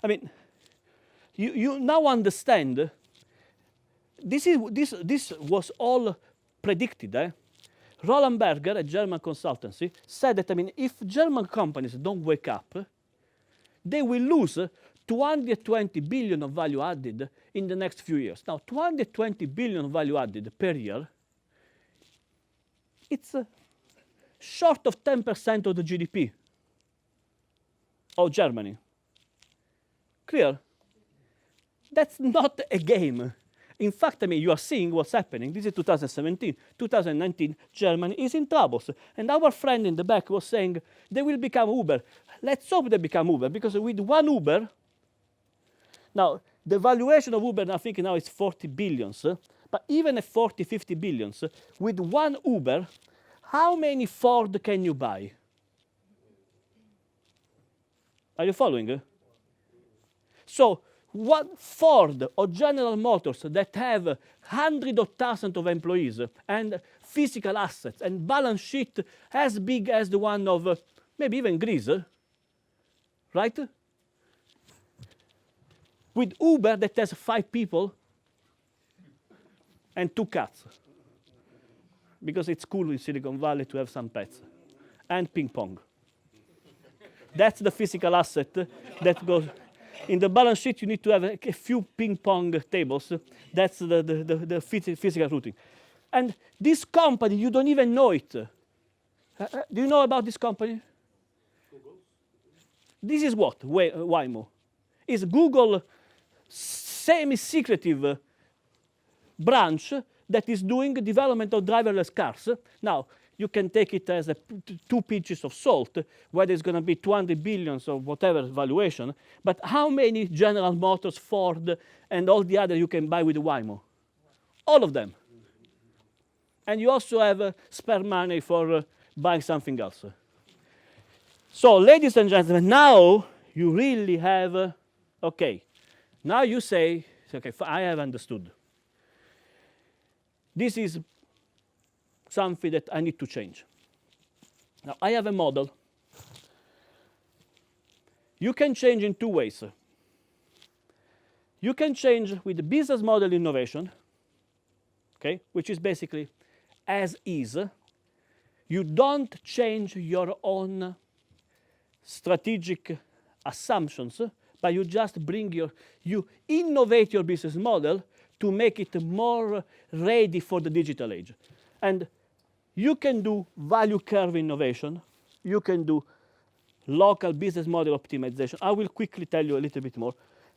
mean, you now understand, this was all predicted. Roland Berger, a German consultancy, said that, I mean, if German companies don't wake up, they will lose 220 billion of value added in the next few years. Now, 220 billion value added per year, it's short of 10% of the GDP of Germany. Clear? That's not a game. In fact, I mean, you are seeing what's happening. This is 2017. 2019, Germany is in troubles. And our friend in the back was saying they will become Uber. Let's hope they become Uber, because with one Uber, now, the valuation of Uber, I think now is 40 billions. But even at 40, 50 billions, with one Uber, how many Ford can you buy? Are you following? So what Ford or General Motors that have hundreds of thousands of employees and physical assets and balance sheet as big as the one of maybe even Greece, right? With Uber that has 5 people and 2 cats, because it's cool in Silicon Valley to have some pets, and ping pong. That's the physical asset that goes. In the balance sheet, you need to have a few ping pong tables. That's the physical routing. And this company, you don't even know it. Do you know about this company? Google. This is what Waymo. It's Google semi-secretive branch that is doing development of driverless cars. Now, you can take it as 2 pinches of salt, whether it's going to be 200 billions or whatever valuation. But how many General Motors, Ford, and all the other you can buy with Waymo? All of them. And you also have spare money for buying something else. So, ladies and gentlemen, now you really have, okay, now you say, okay, I have understood. This is something that I need to change. Now, I have a model. You can change in 2 ways. You can change with the business model innovation, okay, which is basically as is. You don't change your own strategic assumptions, but you just you innovate your business model to make it more ready for the digital age. And you can do value curve innovation. You can do local business model optimization. I will quickly tell you a little bit more.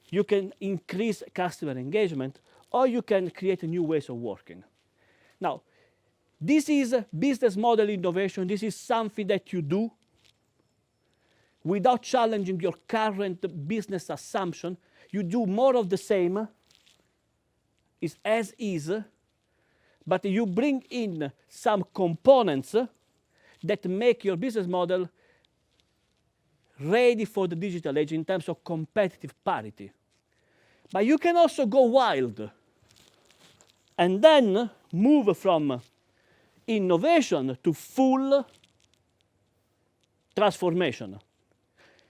You can increase customer engagement, or you can create new ways of working. Now, this is business model innovation. This is something that you do without challenging your current business assumption. You do more of the same. It's as is. But you bring in some components that make your business model ready for the digital age in terms of competitive parity. But you can also go wild and then move from innovation to full transformation.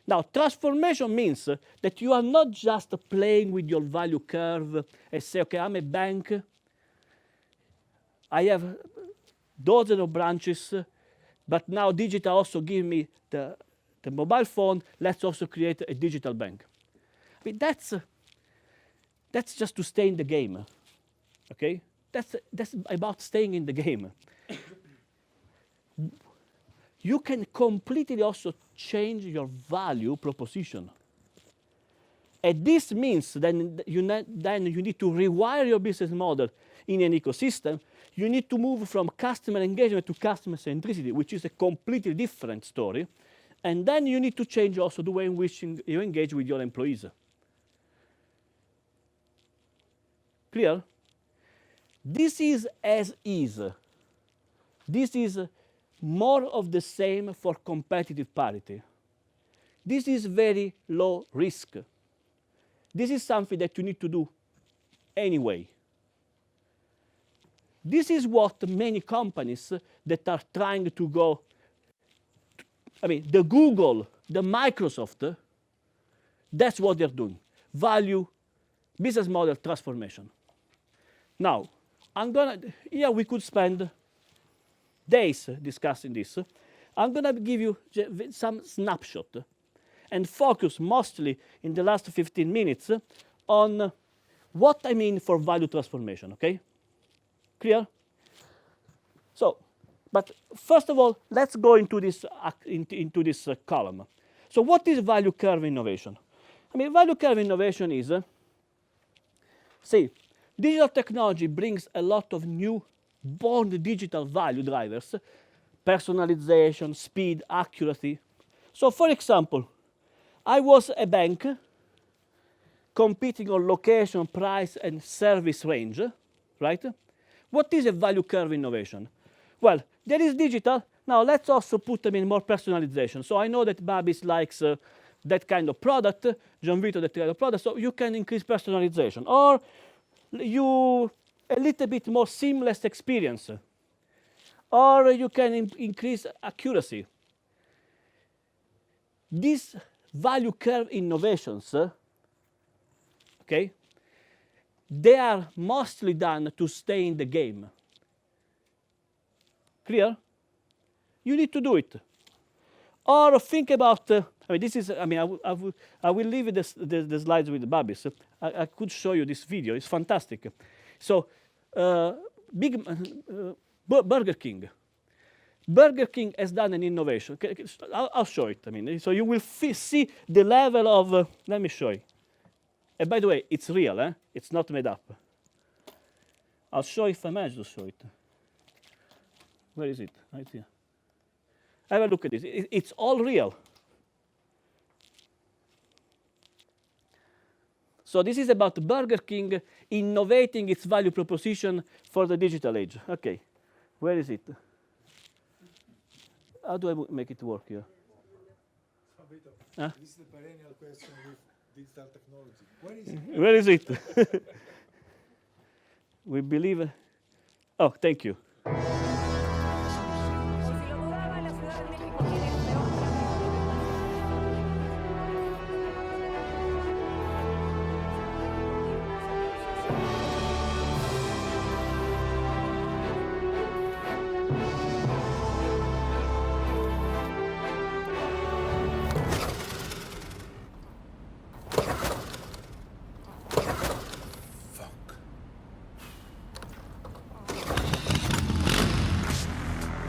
Now, transformation means that you are not just playing with your value curve and say, okay, I'm a bank, I have dozens of branches, but now digital also give me the mobile phone. Let's also create a digital bank. I mean, that's just to stay in the game, okay? That's about staying in the game. You can completely also change your value proposition. And this means then you need to rewire your business model in an ecosystem. You need to move from customer engagement to customer centricity, which is a completely different story. And then you need to change also the way in which you engage with your employees. Clear? This is as is. This is more of the same for competitive parity. This is very low risk. This is something that you need to do anyway. This is what many companies that are trying to go, I mean, the Google, the Microsoft, that's what they're doing. Value, business model transformation. Now, here we could spend days discussing this. I'm going to give you some snapshot and focus mostly in the last 15 minutes on what I mean for value transformation, okay? Clear? So, but first of all, let's go into this column. So what is value curve innovation? I mean, value curve innovation is, see, digital technology brings a lot of new born digital value drivers, personalization, speed, accuracy. So for example, I was a bank competing on location, price, and service range, right? What is a value curve innovation? Well, there is digital. Now let's also put them in more personalization. So I know that Babis likes that kind of product, Gianvito that kind of product, so you can increase personalization. Or you a little bit more seamless experience. Or you can increase accuracy. These value curve innovations, okay, they are mostly done to stay in the game. Clear? You need to do it. Or think about, I mean, this is, I mean, I will leave the slides with the Babis. I could show you this video. It's fantastic. So, Burger King. Burger King has done an innovation. I'll show it. I mean, so you will see the level of. Let me show you. And by the way, it's real. It's not made up. I'll show if I manage to show it. Where is it? Right here. Have a look at this. It's all real. So this is about Burger King innovating its value proposition for the digital age. Okay, where is it? How do I make it work here? Huh? This is the perennial question with digital technology. Where is it? Where is it? We believe. Oh, thank you.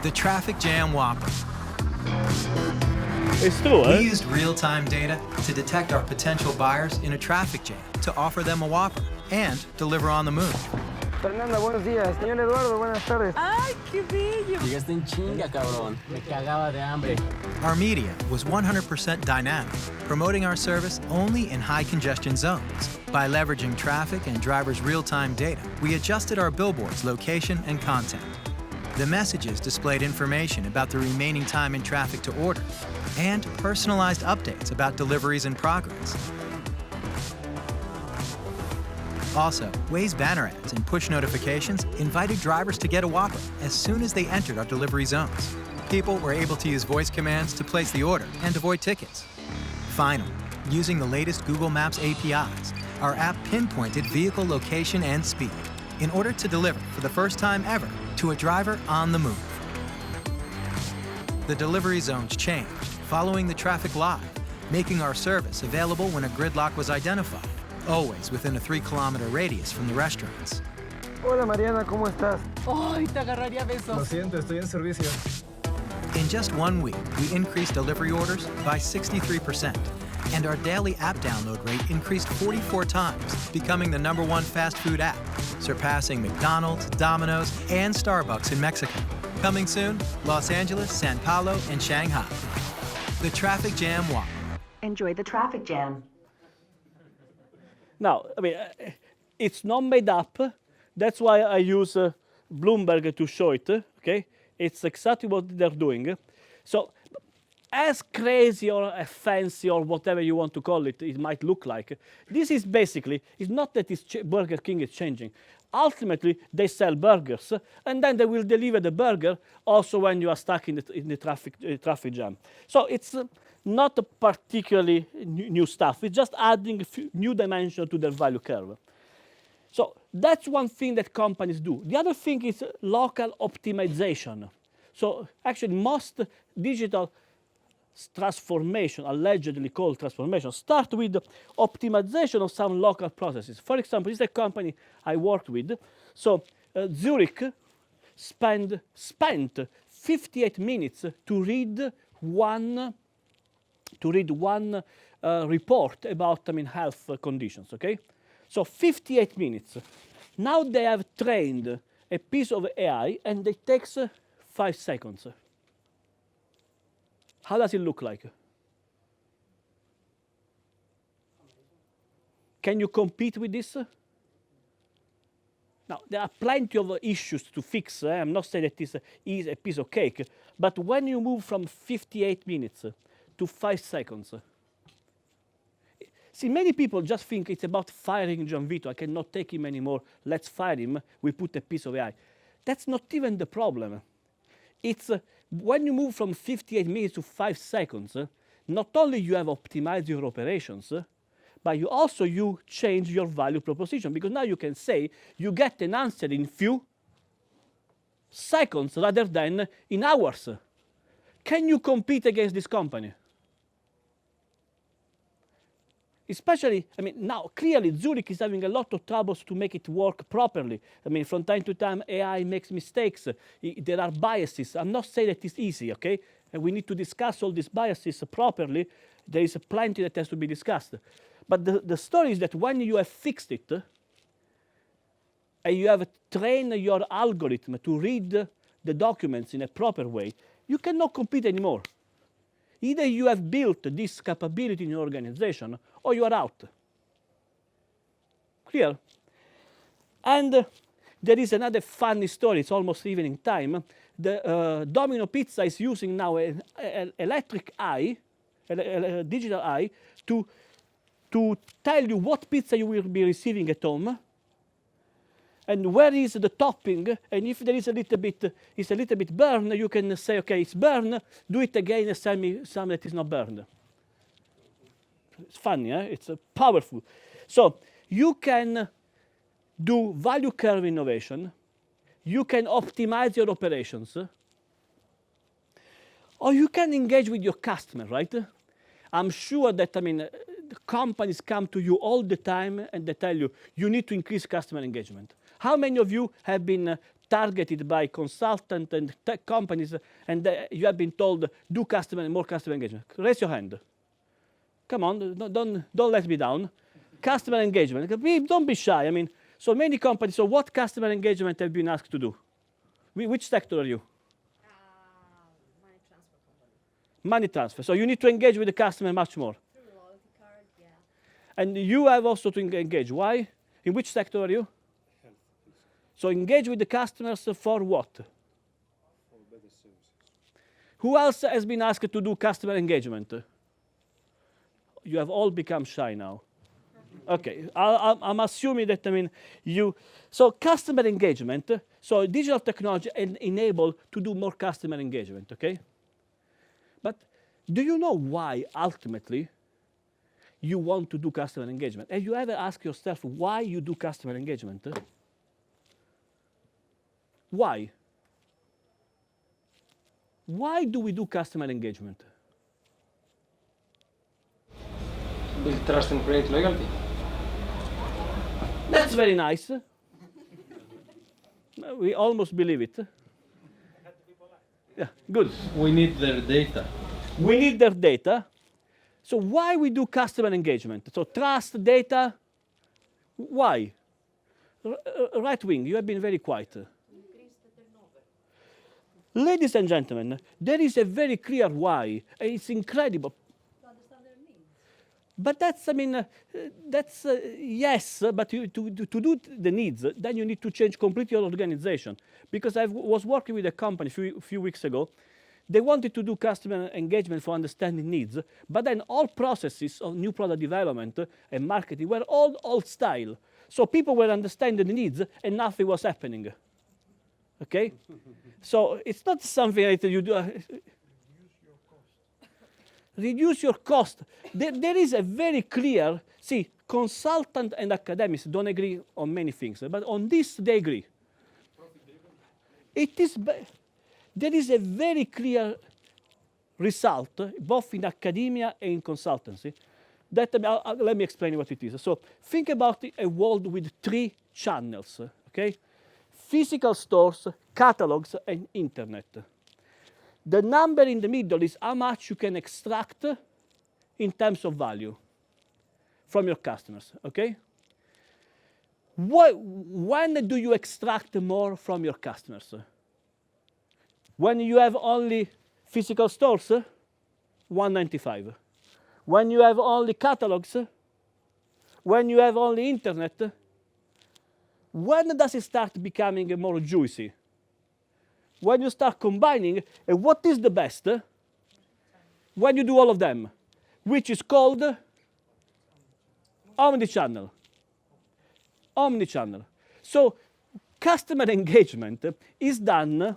The Traffic Jam Whopper. It's true, We used real-time data to detect our potential buyers in a traffic jam to offer them a Whopper and deliver on the move. Fernanda, buenos días. Señor Eduardo, buenas tardes. ¡Ay, qué bello! Llegaste en chinga, cabrón. Me cagaba de hambre. Our media was 100% dynamic, promoting our service only in high congestion zones. By leveraging traffic and drivers' real-time data, we adjusted our billboards' location and content. The messages displayed information about the remaining time in traffic to order and personalized updates about deliveries in progress. Also, Waze banner ads and push notifications invited drivers to get a Whopper as soon as they entered our delivery zones. People were able to use voice commands to place the order and avoid tickets. Finally, using the latest Google Maps APIs, our app pinpointed vehicle location and speed in order to deliver for the first time ever to a driver on the move. The delivery zones changed following the traffic live, making our service available when a gridlock was identified, always within a 3-kilometer radius from the restaurants. Hola Mariana, ¿cómo estás? ¡Ay, te agarraría besos! Lo siento, estoy en servicio. In just 1 week, we increased delivery orders by 63%, and our daily app download rate increased 44 times, becoming the #1 fast food app, surpassing McDonald's, Domino's, and Starbucks in Mexico. Coming soon, Los Angeles, San Paulo, and Shanghai. The Traffic Jam Whopper. Enjoy the traffic jam. Now, I mean, it's not made up. That's why I use Bloomberg to show it, okay? It's exactly what they're doing. So, as crazy or as fancy or whatever you want to call it, it might look like, this is basically, it's not that Burger King is changing. Ultimately, they sell burgers, and then they will deliver the burger also when you are stuck in the traffic jam. So it's not a particularly new stuff. It's just adding a few new dimension to their value curve. So that's one thing that companies do. The other thing is local optimization. So actually, most digital transformation, allegedly called transformation, start with optimization of some local processes. For example, this is a company I worked with. So Zurich spent 58 minutes to read one report about health conditions. Okay, so 58 minutes. Now they have trained a piece of AI, and it takes 5 seconds. How does it look like? Can you compete with this? Now, there are plenty of issues to fix. I'm not saying that this is a piece of cake. But when you move from 58 minutes to 5 seconds, See, many people just think it's about firing Gianvito. I cannot take him anymore. Let's fire him. We put a piece of AI. That's not even the problem. It's when you move from 58 minutes to 5 seconds, not only you have optimized your operations, but you also change your value proposition, because now you can say you get an answer in few seconds rather than in hours. Can you compete against this company? Especially, I mean, now clearly Zurich is having a lot of troubles to make it work properly. I mean, from time to time, AI makes mistakes. There are biases. I'm not saying that it's easy, okay? And we need to discuss all these biases properly. There is plenty that has to be discussed. But the story is that when you have fixed it, and you have trained your algorithm to read the documents in a proper way, you cannot compete anymore. Either you have built this capability in your organization, or you are out. Clear? And there is another funny story. It's almost evening time. The Domino Pizza is using now an electric eye, a digital eye, to tell you what pizza you will be receiving at home, and where is the topping, and if there is it's a little bit burned, you can say, okay, it's burned, do it again and send me some that is not burned. It's funny, eh? It's powerful. So you can do value curve innovation, you can optimize your operations, or you can engage with your customer, right? I'm sure that, the companies come to you all the time and they tell you, you need to increase customer engagement. How many of you have been targeted by consultants and tech companies and you have been told, do more customer engagement? Raise your hand. Come on, don't let me down. Customer engagement, don't be shy. So many companies, so what customer engagement have you been asked to do? Which sector are you? Money transfer company. Money transfer. So you need to engage with the customer much more. Through loyalty card, yeah. And you have also to engage. Why? In which sector are you? So engage with the customers for what? For better services. Who else has been asked to do customer engagement? You have all become shy now. Okay, I'm assuming that, so customer engagement, so digital technology enable to do more customer engagement, okay? But do you know why, ultimately, you want to do customer engagement? Have you ever asked yourself why you do customer engagement? Why? Why do we do customer engagement? Build trust and create loyalty. That's very nice. We almost believe it. Yeah, good. We need their data. We need their data. So why we do customer engagement? So trust, data, why? Right wing, you have been very quiet. Ladies and gentlemen, there is a very clear why. It's incredible. But that's, yes, but to do the needs, then you need to change completely your organization. Because I was working with a company a few weeks ago. They wanted to do customer engagement for understanding needs, but then all processes of new product development and marketing were all old style. So people were understanding the needs and nothing was happening. Okay? So it's not something that you do. Reduce your cost. There is a very clear, consultant and academics don't agree on many things, but on this they agree. There is a very clear result, both in academia and in consultancy, that, let me explain what it is. So think about a world with 3 channels, okay? Physical stores, catalogs, and internet. The number in the middle is how much you can extract in terms of value from your customers, okay? When do you extract more from your customers? When you have only physical stores, $1.95. When you have only catalogs, when you have only internet, when does it start becoming more juicy? When you start combining, and what is the best? When you do all of them, which is called Omnichannel. Omnichannel. So customer engagement is done.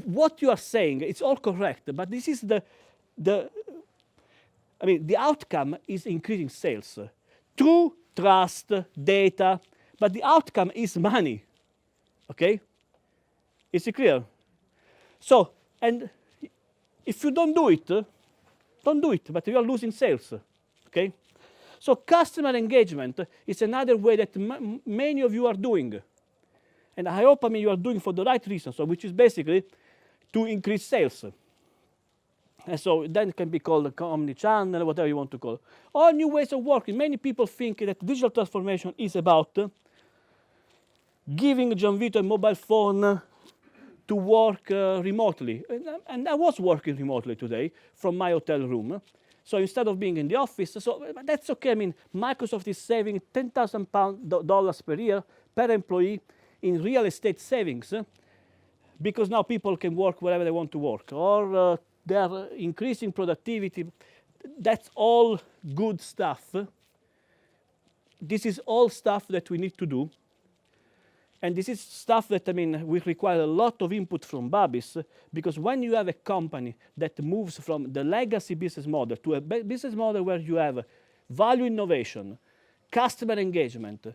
What you are saying, it's all correct, but this is the outcome is increasing sales. True trust, data, but the outcome is money. Okay? Is it clear? So, and if you don't do it, but you are losing sales. Okay? So customer engagement is another way that many of you are doing. And I hope, you are doing for the right reason, so which is basically to increase sales. And so then it can be called omnichannel, whatever you want to call it. Or new ways of working. Many people think that digital transformation is about giving Gianvito a mobile phone to work remotely. And I was working remotely today from my hotel room. So instead of being in the office, but that's okay. Microsoft is saving $10,000 per year per employee in real estate savings because now people can work wherever they want to work, or they are increasing productivity. That's all good stuff. This is all stuff that we need to do. And this is stuff that, will require a lot of input from Babis, because when you have a company that moves from the legacy business model to a business model where you have value innovation, customer engagement,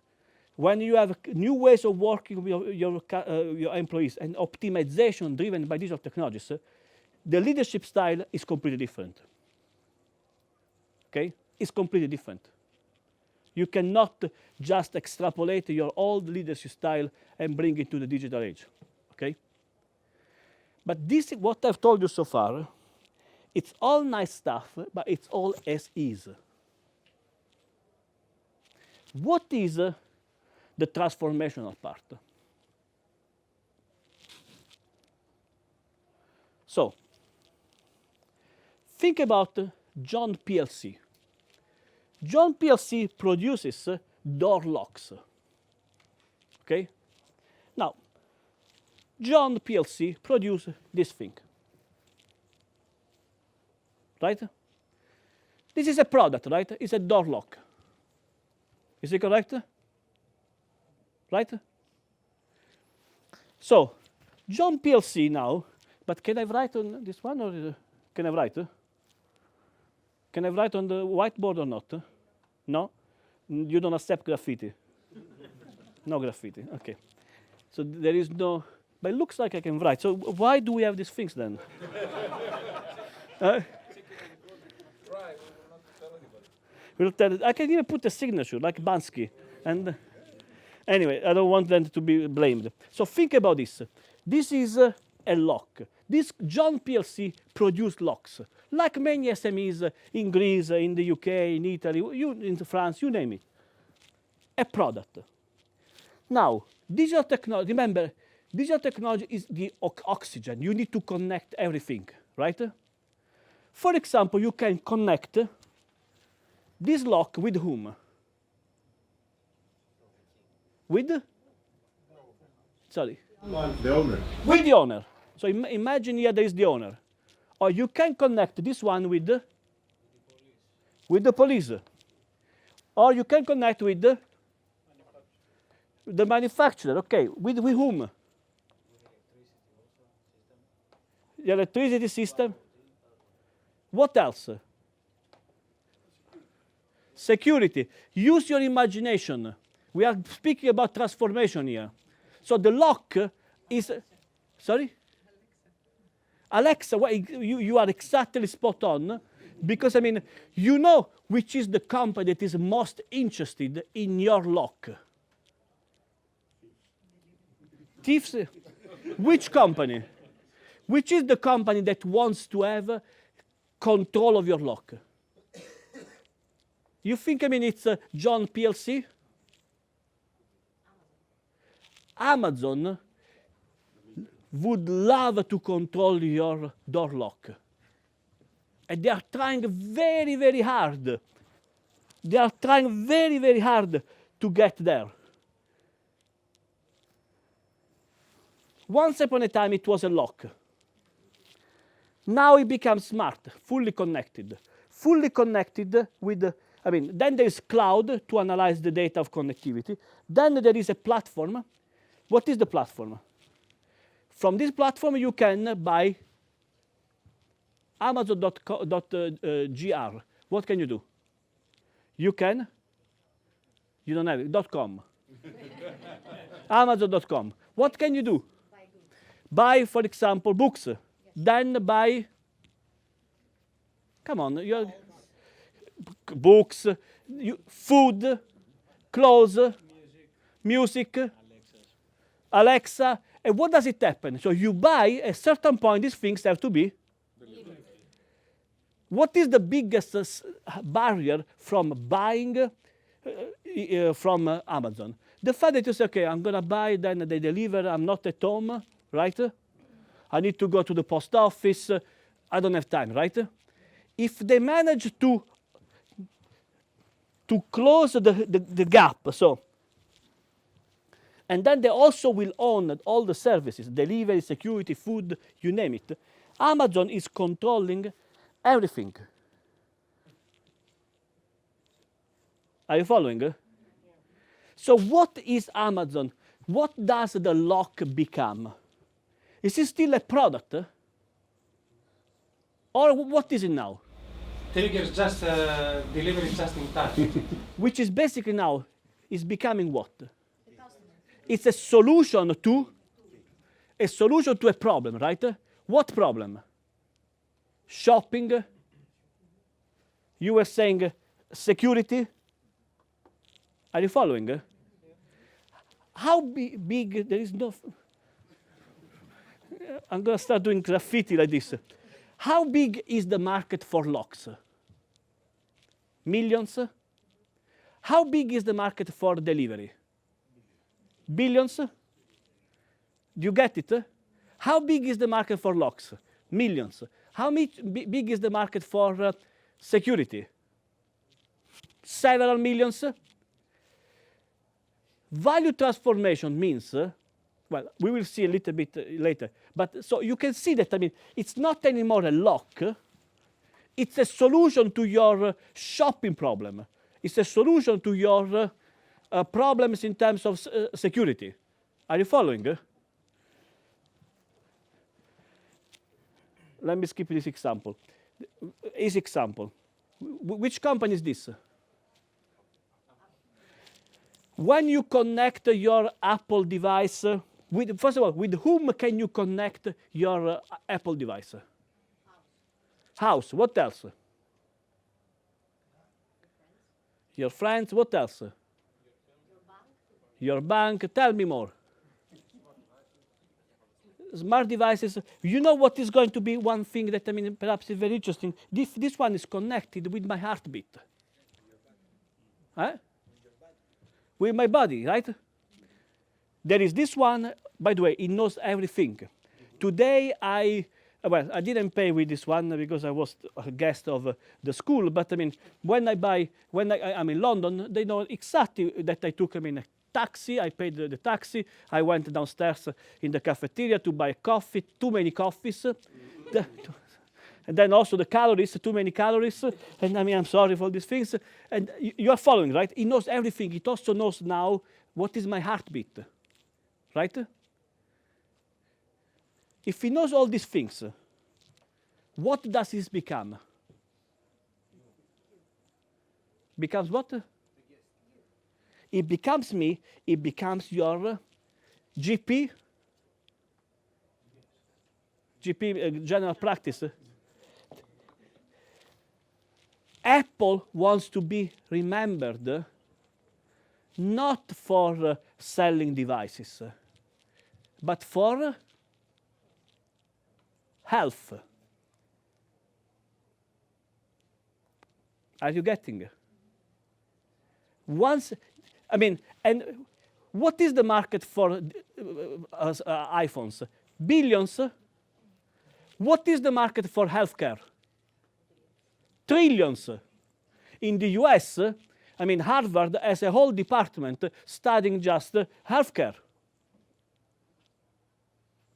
when you have new ways of working with your employees and optimization driven by digital technologies, the leadership style is completely different. Okay? It's completely different. You cannot just extrapolate your old leadership style and bring it to the digital age. Okay? But this, what I've told you so far, it's all nice stuff, but it's all as is. What is the transformational part? So, think about John PLC. John PLC produces door locks. Okay? Now, John PLC produces this thing. Right? This is a product, right? It's a door lock. Is it correct? Right? So, John PLC now, but can I write on this one, or can I write? Can I write on the whiteboard or not? No? You don't accept graffiti? No graffiti, okay. So there is no, but it looks like I can write. So why do we have these things then? We'll tell, I can even put a signature, like Bansky. And anyway, I don't want them to be blamed. So think about this. This is a lock. This John PLC produced locks, like many SMEs in Greece, in the UK, in Italy, in France, you name it. A product. Now, digital technology, remember, digital technology is the oxygen. You need to connect everything, right? For example, you can connect this lock with whom? With? Sorry. The owner. With the owner. So imagine here there is the owner. Or you can connect this one with the police. Or you can connect with the manufacturer. Okay, with whom? The electricity system. What else? Security. Use your imagination. We are speaking about transformation here. So the lock is, sorry? Alexa, well, you are exactly spot on, because you know which is the company that is most interested in your lock. Thieves? Which company? Which is the company that wants to have control of your lock? You think, it's John PLC? Amazon would love to control your door lock. And they are trying very, very hard. They are trying very, very hard to get there. Once upon a time, it was a lock. Now it becomes smart, fully connected with, I mean, then there is cloud to analyze the data of connectivity. Then there is a platform. What is the platform? From this platform, you can buy Amazon.gr. What can you do? You can, you don't have it, .com. Amazon.com. What can you do? Buy, for example, books. Then buy, come on, books, food, clothes, music, Alexa. And what does it happen? So you buy, at a certain point, these things have to be. What is the biggest barrier from buying from Amazon? The fact that you say, okay, I'm going to buy, then they deliver, I'm not at home, right? I need to go to the post office, I don't have time, right? If they manage to close the gap, so, and then they also will own all the services, delivery, security, food, you name it. Amazon is controlling everything. Are you following? So what is Amazon? What does the lock become? Is it still a product? Or what is it now? Triggers just delivery just in time. Which is basically now is becoming what? It's a solution to a problem, right? What problem? Shopping. You were saying security. Are you following? How big? There is no. I'm going to start doing graffiti like this. How big is the market for locks? Millions? How big is the market for delivery? Billions? Do you get it? How big is the market for locks? Millions. How big is the market for security? Several millions. Value transformation means, well, we will see a little bit later, but so you can see that, I mean, it's not anymore a lock, it's a solution to your shopping problem. It's a solution to your problems in terms of security. Are you following? Let me skip this example. Easy example. Which company is this? When you connect your Apple device, first of all, with whom can you connect your Apple device? House. What else? Your friends. What else? Your bank. Tell me more. Smart devices. You know what is going to be one thing that, I mean, perhaps is very interesting? This one is connected with my heartbeat. Huh? With my body, right? There is this one, by the way, it knows everything. Today, I didn't pay with this one because I was a guest of the school, but I mean, when I'm in London, they know exactly that I took, I mean, a taxi, I paid the taxi, I went downstairs in the cafeteria to buy coffee, too many coffees, and then also the calories, too many calories, and I mean, I'm sorry for these things, and you are following, right? It knows everything. It also knows now what is my heartbeat, right? If he knows all these things, what does this become? Becomes what? It becomes me, it becomes your GP, general practice. Apple wants to be remembered not for selling devices, but for health. Are you getting? And what is the market for iPhones? Billions. What is the market for healthcare? Trillions. In the US, I mean, Harvard has a whole department studying just healthcare.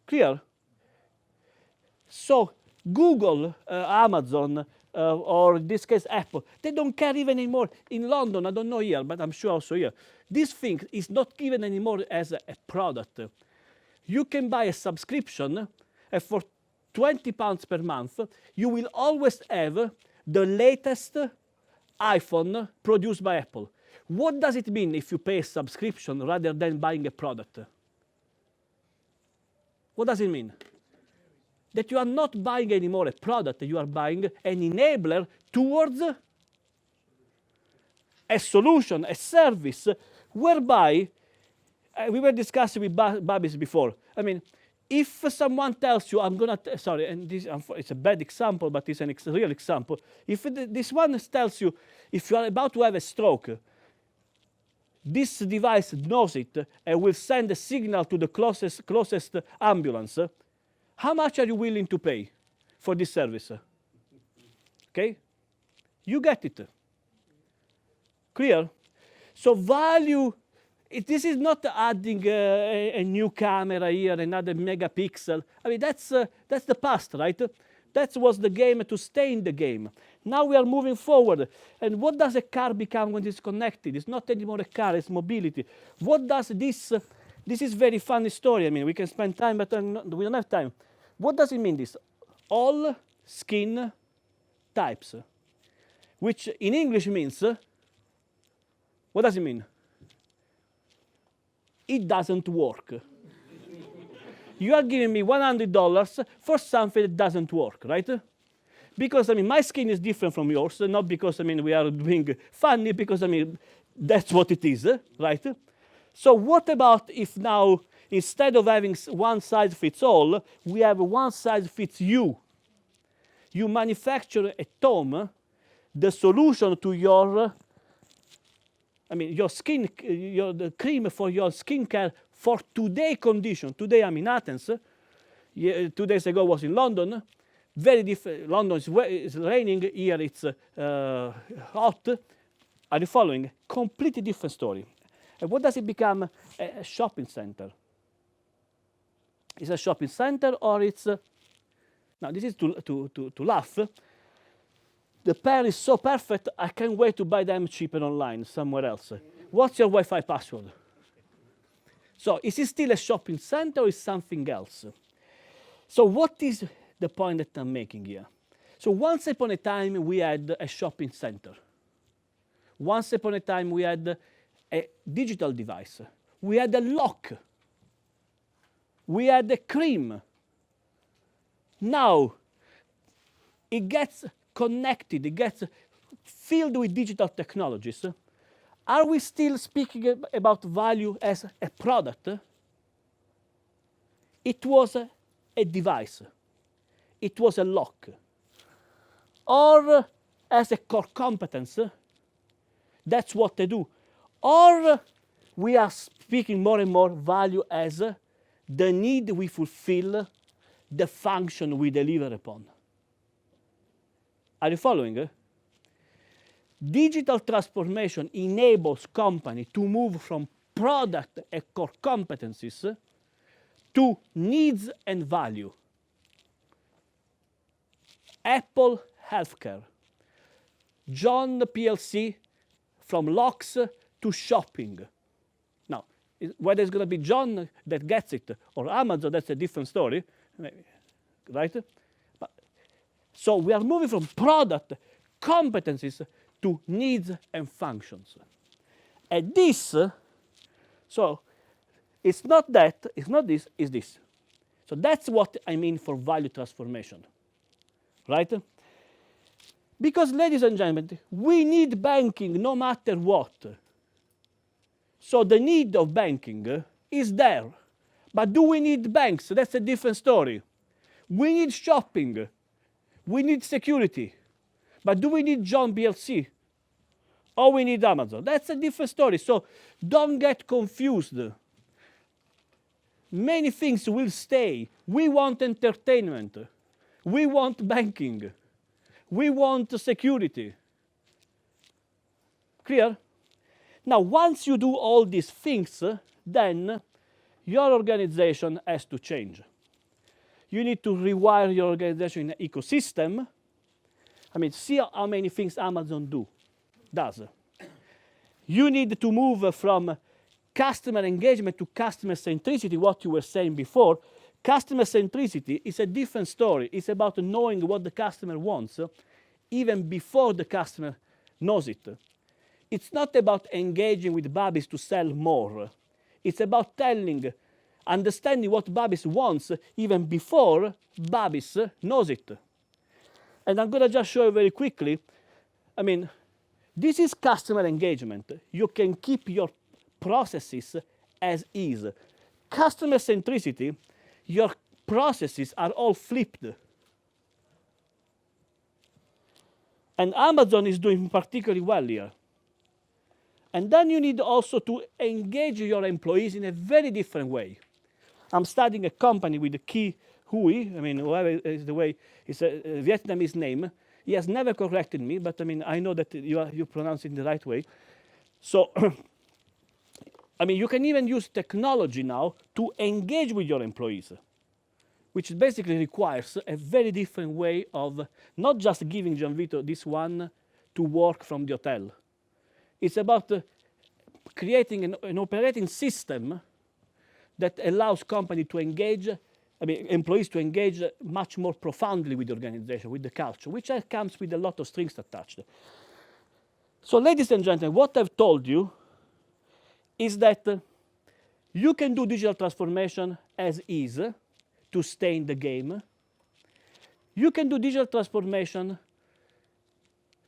Clear? So Google, Amazon, or in this case Apple, they don't care even anymore. In London, I don't know here, but I'm sure also here, this thing is not given anymore as a product. You can buy a subscription, and for £20 per month, you will always have the latest iPhone produced by Apple. What does it mean if you pay a subscription rather than buying a product? What does it mean? That you are not buying anymore a product, you are buying an enabler towards a solution, a service, whereby, we were discussing with Babis before, I mean, if someone tells you, I'm going to, sorry, and this, it's a bad example, but it's a real example. If this one tells you, if you are about to have a stroke, this device knows it and will send a signal to the closest ambulance, how much are you willing to pay for this service? Okay? You get it. Clear? So value, this is not adding a new camera here, another megapixel. I mean, that's the past, right? That was the game to stay in the game. Now we are moving forward. And what does a car become when it's connected? It's not anymore a car, it's mobility. What does this is very funny story. I mean, we can spend time, but we don't have time. What does it mean, this? All skin types, which in English means, what does it mean? It doesn't work. You are giving me $100 for something that doesn't work, right? Because, I mean, my skin is different from yours, not because, I mean, we are doing funny, because, I mean, that's what it is, right? So what about if now, instead of having one size fits all, we have one size fits you? You manufacture at home the solution to your, I mean, your skin, the cream for your skincare for today's condition. Today I'm in Athens. 2 days ago I was in London. Very different. London is raining. Here it's hot. Are you following? Completely different story. And what does it become? A shopping center. It's a shopping center, or it's now this is to laugh. The pair is so perfect, I can't wait to buy them cheaper online somewhere else. What's your Wi-Fi password? So is it still a shopping center or is something else? So what is the point that I'm making here? So once upon a time, we had a shopping center. Once upon a time, we had a digital device. We had a lock. We had a cream. Now, it gets connected, it gets filled with digital technologies. Are we still speaking about value as a product? It was a device. It was a lock. Or as a core competence. That's what they do. Or we are speaking more and more value as the need we fulfill, the function we deliver upon. Are you following? Digital transformation enables company to move from product and core competencies to needs and value. Apple Healthcare, John PLC, from locks to shopping. Now, whether it's going to be John that gets it or Amazon, that's a different story, right? So we are moving from product competencies to needs and functions. And this, so it's not that, it's not this, it's this. So that's what I mean for value transformation, right? Because, ladies and gentlemen, we need banking no matter what. So the need of banking is there. But do we need banks? That's a different story. We need shopping. We need security. But do we need John PLC? Or we need Amazon? That's a different story. So don't get confused. Many things will stay. We want entertainment. We want banking. We want security. Clear? Now, once you do all these things, then your organization has to change. You need to rewire your organization in an ecosystem I mean, see how many things Amazon does. You need to move from customer engagement to customer centricity, what you were saying before. Customer centricity is a different story. It's about knowing what the customer wants, even before the customer knows it. It's not about engaging with Babis to sell more. It's about understanding what Babis wants, even before Babis knows it. And I'm going to just show you very quickly. I mean, this is customer engagement. You can keep your processes as is. Customer centricity, your processes are all flipped. And Amazon is doing particularly well here. And then you need also to engage your employees in a very different way. I'm studying a company with the Ki Hui, I mean, whoever is the way, it's a Vietnamese name. He has never corrected me, but I mean, I know that you pronounce it the right way. So, I mean, you can even use technology now to engage with your employees, which basically requires a very different way of not just giving Gianvito this one to work from the hotel. It's about creating an operating system that allows company to engage, employees to engage much more profoundly with the organization, with the culture, which comes with a lot of strings attached. So, ladies and gentlemen, what I've told you is that you can do digital transformation as is to stay in the game. You can do digital transformation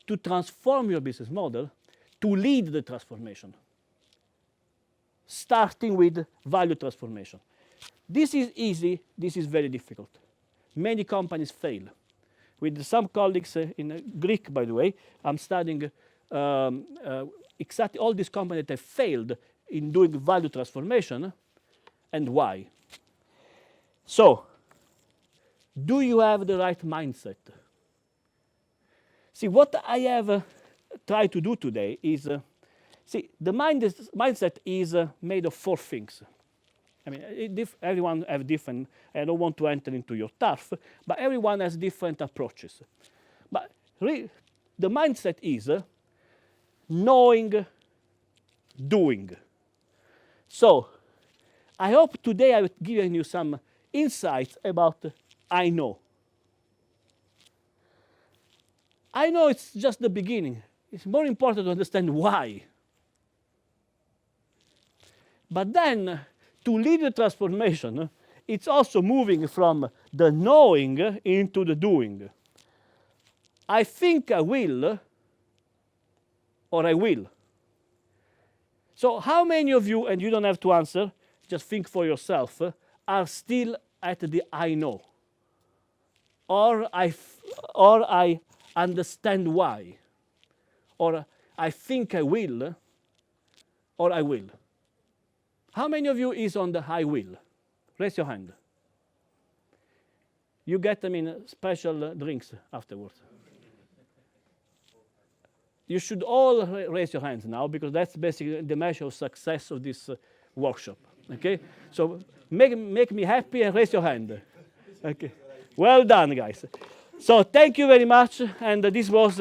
to transform your business model, to lead the transformation, starting with value transformation. This is easy, this is very difficult. Many companies fail. With some colleagues in Greek, by the way, I'm studying exactly all these companies that have failed in doing value transformation and why. So, do you have the right mindset? See, what I have tried to do today is, the mindset is made of 4 things. I mean, everyone has different, I don't want to enter into your turf, but everyone has different approaches. But the mindset is knowing, doing. So, I hope today I've given you some insights about I know. I know it's just the beginning. It's more important to understand why. But then, to lead the transformation, it's also moving from the knowing into the doing. I think I will, or I will. So how many of you, and you don't have to answer, just think for yourself, are still at the I know? Or I understand why? Or I think I will, or I will? How many of you is on the I will? Raise your hand. You get special drinks afterwards. You should all raise your hands now, because that's basically the measure of success of this workshop. Okay? So make me happy and raise your hand. Okay. Well done, guys. So thank you very much, and this was